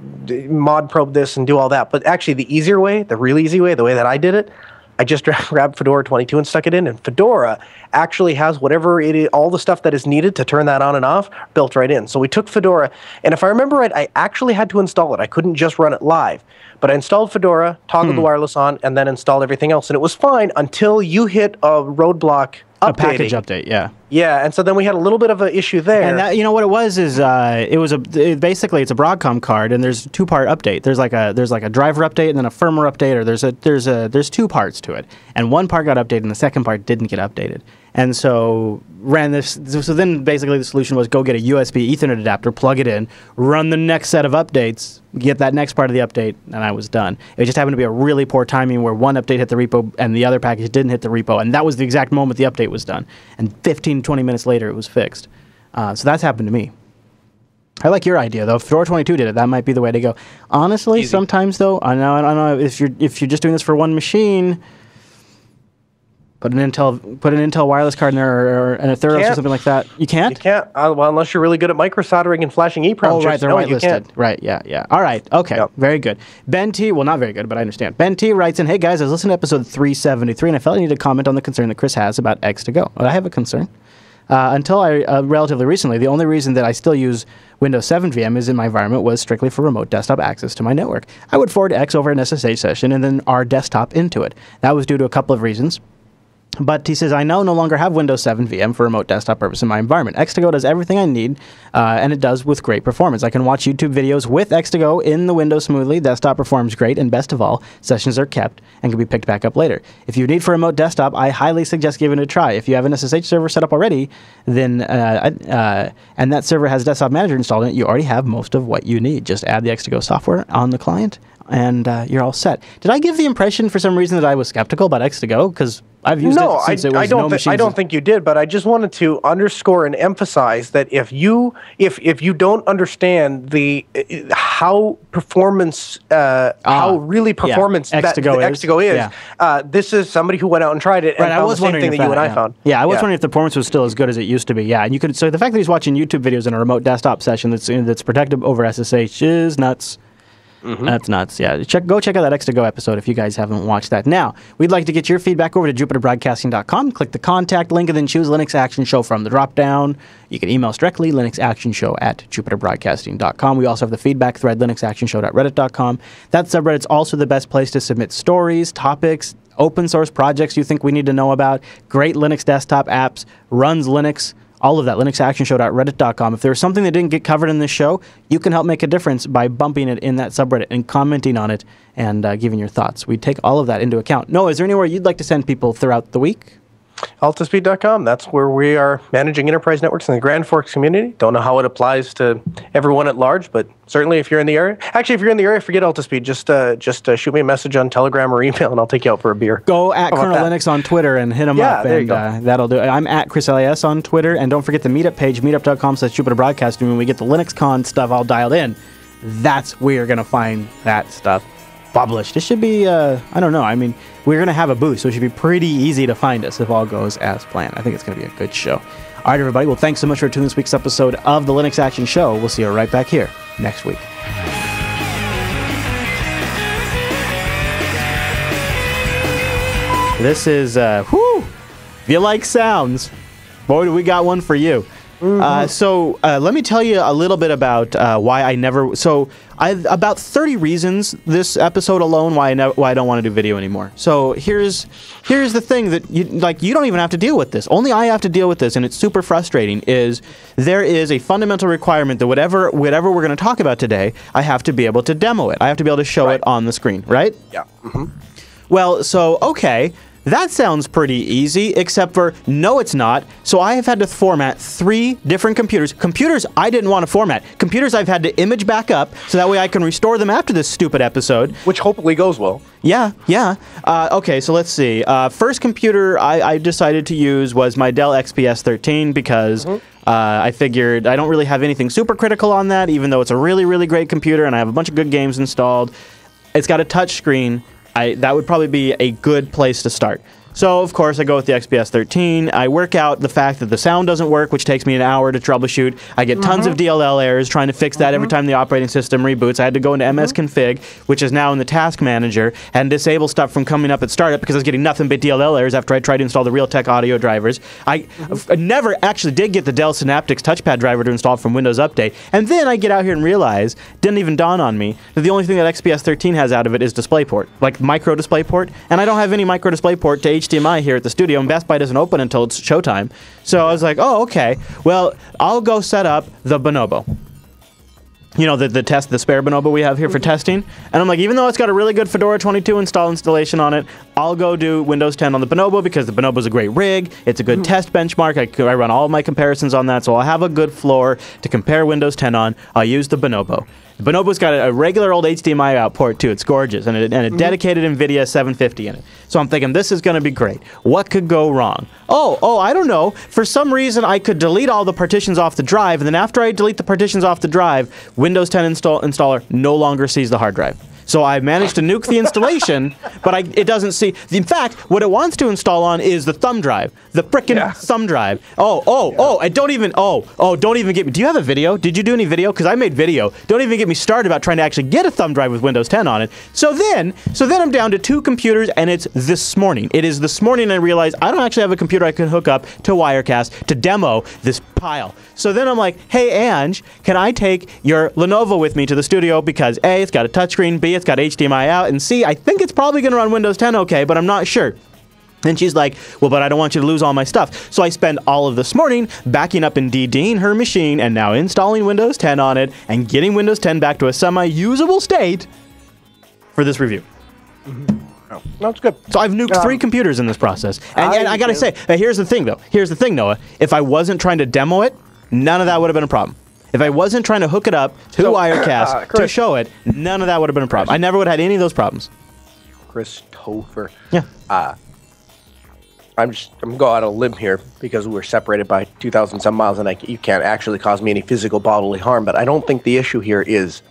mod probe this and do all that. But actually the easier way, the really easy way, the way that I did it, I just grabbed Fedora 22 and stuck it in, and Fedora actually has whatever it is, all the stuff that is needed to turn that on and off built right in. So we took Fedora, and if I remember right, I actually had to install it. I couldn't just run it live. But I installed Fedora, toggled the wireless on, and then installed everything else. And it was fine until you hit a roadblock updating. A package update, yeah. Yeah, and so then we had a little bit of an issue there. And that, what it was is basically it's a Broadcom card, and there's a two-part update. There's like a driver update and then a firmware update, or there's two parts to it. And one part got updated, and the second part didn't get updated. And so then basically the solution was go get a USB Ethernet adapter, plug it in, run the next set of updates, get that next part of the update, and I was done. It just happened to be a really poor timing where one update hit the repo and the other package didn't hit the repo, and that was the exact moment the update was done. And 20 minutes later, it was fixed. So that's happened to me. I like your idea, though. If Fedora 22 did it, that might be the way to go. Honestly, sometimes, though, I know if you're just doing this for one machine, Put an Intel wireless card in there, or an Atheros or something like that. You can't? You can't, well, unless you're really good at microsoldering and flashing EEPROM. Oh, right, they're whitelisted. Right, yeah. All right, okay, very good. Ben T, well, not very good, but I understand. Ben T writes in, hey guys, I was listening to episode 373, and I felt I needed to comment on the concern that Chris has about X2Go. Well, I have a concern. Until relatively recently, the only reason that I still use Windows 7 VM is in my environment was strictly for remote desktop access to my network. I would forward X over an SSH session and then our desktop into it. That was due to a couple of reasons. But he says, I now no longer have Windows 7 VM for remote desktop purpose in my environment. X2Go does everything I need, and it does with great performance. I can watch YouTube videos with X2Go in the window smoothly. Desktop performs great, and best of all, sessions are kept and can be picked back up later. If you need for remote desktop, I highly suggest giving it a try. If you have an SSH server set up already, then and that server has Desktop Manager installed in it, you already have most of what you need. Just add the X2Go software on the client, and you're all set. Did I give the impression for some reason that I was skeptical about X2Go? Because I've used it since it was I don't think you did, but I just wanted to underscore and emphasize that if you don't understand the how performance how really performance X2Go is, this is somebody who went out and tried it and found the same thing that you and I found. Yeah, I was wondering if the performance was still as good as it used to be. Yeah, and you could, so the fact that he's watching YouTube videos in a remote desktop session that's protected over SSH is nuts. Mm-hmm. That's nuts, yeah. Go check out that X2Go episode if you guys haven't watched that. Now, we'd like to get your feedback over to jupiterbroadcasting.com. Click the contact link and then choose Linux Action Show from the drop-down. You can email us directly, linuxactionshow@jupiterbroadcasting.com. We also have the feedback thread, linuxactionshow.reddit.com. That subreddit's also the best place to submit stories, topics, open source projects you think we need to know about, great Linux desktop apps, runs Linux, all of that, linuxactionshow.reddit.com. If there's something that didn't get covered in this show, you can help make a difference by bumping it in that subreddit and commenting on it and giving your thoughts. We take all of that into account. Noah, is there anywhere you'd like to send people throughout the week? Altispeed.com. That's where we are managing enterprise networks in the Grand Forks community. Don't know how it applies to everyone at large, but certainly if you're in the area. Actually, if you're in the area, forget Altispeed. Just shoot me a message on Telegram or email, and I'll take you out for a beer. Go at Colonel Linux on Twitter and hit him up. There you go. That'll do it. I'm at Chris LAS on Twitter, and don't forget the meetup page, meetup.com/Jupiter Broadcasting. When we get the LinuxCon stuff all dialed in, that's where you're going to find that stuff published. It should be, I don't know. I mean, we're going to have a booth, so it should be pretty easy to find us if all goes as planned. I think it's going to be a good show. All right, everybody. Well, thanks so much for tuning this week's episode of the Linux Action Show. We'll see you right back here next week. This is, if you like sounds, boy, do we got one for you. Mm-hmm. So let me tell you a little bit about why I never... So about 30 reasons this episode alone why I don't want to do video anymore. So here's the thing that you don't even have to deal with this. Only I have to deal with this, and it's super frustrating, is there is a fundamental requirement that whatever we're going to talk about today, I have to be able to demo it. I have to be able to show it on the screen, right? Yeah. Mm-hmm. Well, so, okay... That sounds pretty easy, except for, no, it's not. So I have had to format 3 different computers. Computers I didn't want to format. Computers I've had to image back up, so that way I can restore them after this stupid episode. Which hopefully goes well. Yeah. Okay, so let's see. First computer I decided to use was my Dell XPS 13 because I figured I don't really have anything super critical on that, even though it's a really, really great computer and I have a bunch of good games installed. It's got a touch screen. That would probably be a good place to start. So, of course, I go with the XPS 13. I work out the fact that the sound doesn't work, which takes me an hour to troubleshoot. I get tons of DLL errors trying to fix that every time the operating system reboots. I had to go into msconfig, which is now in the task manager, and disable stuff from coming up at startup because I was getting nothing but DLL errors after I tried to install the Realtek audio drivers. I never actually did get the Dell Synaptics touchpad driver to install from Windows Update. And then I get out here and realize, didn't even dawn on me, that the only thing that XPS 13 has out of it is DisplayPort, like micro DisplayPort. And I don't have any micro DisplayPort to HDMI here at the studio, and Best Buy doesn't open until it's showtime. So I was like, oh, okay. Well, I'll go set up the Bonobo. You know, the spare Bonobo we have here for testing. And I'm like, even though it's got a really good Fedora 22 installation on it, I'll go do Windows 10 on the Bonobo because the Bonobo's a great rig. It's a good test benchmark. I run all of my comparisons on that, so I'll have a good floor to compare Windows 10 on. I'll use the Bonobo. The Bonobo's got a regular old HDMI out port, too. It's gorgeous, and a dedicated NVIDIA 750 in it. So I'm thinking, this is going to be great. What could go wrong? Oh, I don't know. For some reason, I could delete all the partitions off the drive, and then after I delete the partitions off the drive, Windows 10 installer no longer sees the hard drive. So I managed to nuke the installation, but it doesn't see. In fact, what it wants to install on is the thumb drive, the frickin' thumb drive. And don't even get me. Do you have a video? Did you do any video? Because I made video. Don't even get me started about trying to actually get a thumb drive with Windows 10 on it. So then I'm down to 2 computers, and it's this morning. It is this morning I realized I don't actually have a computer I can hook up to Wirecast to demo this pile. So then I'm like, hey, Ange, can I take your Lenovo with me to the studio? Because A, it's got a touchscreen, B, it's got HDMI out, and C, I think it's probably going to run Windows 10 okay, but I'm not sure. And she's like, well, but I don't want you to lose all my stuff. So I spend all of this morning backing up and DDing her machine and now installing Windows 10 on it and getting Windows 10 back to a semi-usable state for this review. Oh, that's good. So I've nuked 3 computers in this process. And I got to say, here's the thing, though. Here's the thing, Noah. If I wasn't trying to demo it, none of that would have been a problem. If I wasn't trying to hook it up to Wirecast to show it, none of that would have been a problem. I never would have had any of those problems. Christopher. Yeah. I'm going to go out on a limb here because we're separated by 2,000 some miles and you can't actually cause me any physical bodily harm, but I don't think the issue here is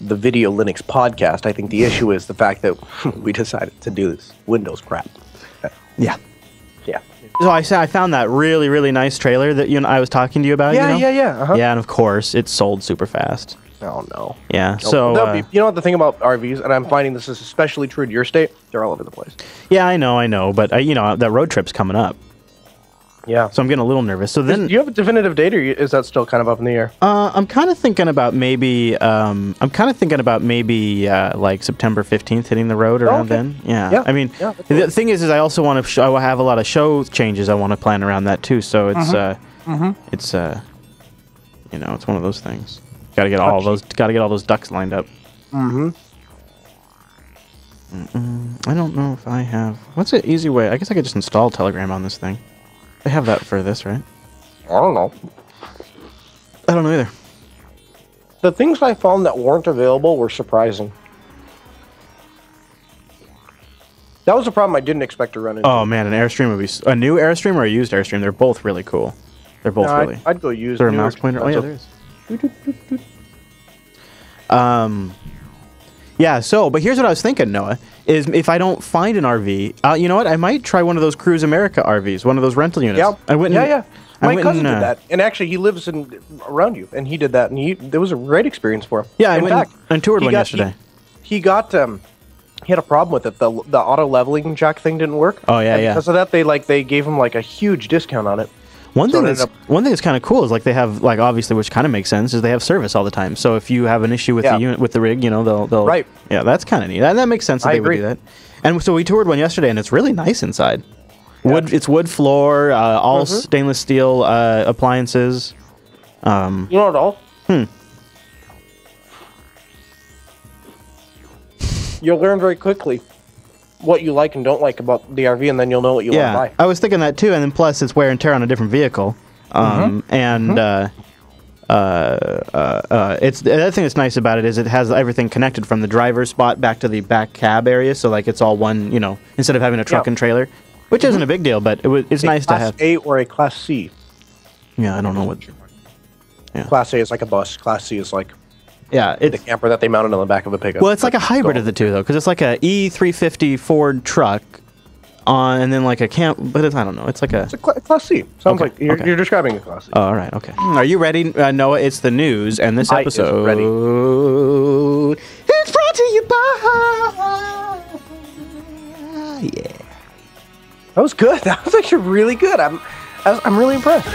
the Video Linux podcast. I think the issue is the fact that we decided to do this Windows crap. Yeah. Yeah. So I found that really, really nice trailer that I was talking to you about. Yeah, you know? yeah. Uh-huh. Yeah, and of course, it sold super fast. Oh, no. Yeah, No, so... you know what the thing about RVs, and I'm finding this is especially true in your state, they're all over the place. Yeah, I know, but, that road trip's coming up. Yeah. So I'm getting a little nervous. So then... Do you have a definitive date, or is that still kind of up in the air? I'm kind of thinking about maybe, like September 15th hitting the road around then. Yeah. I mean, the thing is I also want to I have a lot of show changes I want to plan around that too. So it's, it's one of those things. Got to get all those ducks lined up. I don't know if I have. What's an easy way? I guess I could just install Telegram on this thing. I have that for this, right? I don't know. I don't know either. The things I found that weren't available were surprising. That was a problem I didn't expect to run into. Oh man, an Airstream would be a new Airstream or a used Airstream. They're both really cool. They're both really. I'd go use. Is there a mouse pointer? Oh yeah, there is. Yeah, but here's what I was thinking, Noah, is if I don't find an RV, you know what, I might try one of those Cruise America RVs, one of those rental units. Yeah, My cousin and, did that, and actually he lives around you, and he did that, and it was a great experience for him. Yeah, I went and toured one yesterday. He had a problem with it. The auto leveling jack thing didn't work. Oh yeah, and because of that, they gave him like a huge discount on it. One thing that's kind of cool is they have obviously, which kind of makes sense, is they have service all the time. So if you have an issue with the unit with the rig, they'll right. Yeah, that's kind of neat. And that makes sense that they would do that. And so we toured one yesterday, and it's really nice inside. Yeah. It's wood floor, all stainless steel appliances. Not at all. You'll learn very quickly what you like and don't like about the RV, and then you'll know what you want to buy. I was thinking that too, and then plus it's wear and tear on a different vehicle. It's the other thing that's nice about it is it has everything connected from the driver's spot back to the back cab area, so it's all one, instead of having a truck and trailer, which isn't a big deal, but it's nice to have. Class A or a Class C? Yeah, I don't know what. Yeah. Class A is like a bus. Class C is like. Yeah, it's the camper that they mounted on the back of a pickup. Well, it's like a hybrid of the two, though, because it's like a E350 Ford truck, and then like a camp. But I don't know. It's like a. It's a Class C. Sounds like you're describing a Class C. Oh, all right. Okay. Are you ready, Noah? It's the news, and this episode. Ready. It's brought to you by. Yeah. That was good. That was actually really good. I'm really impressed.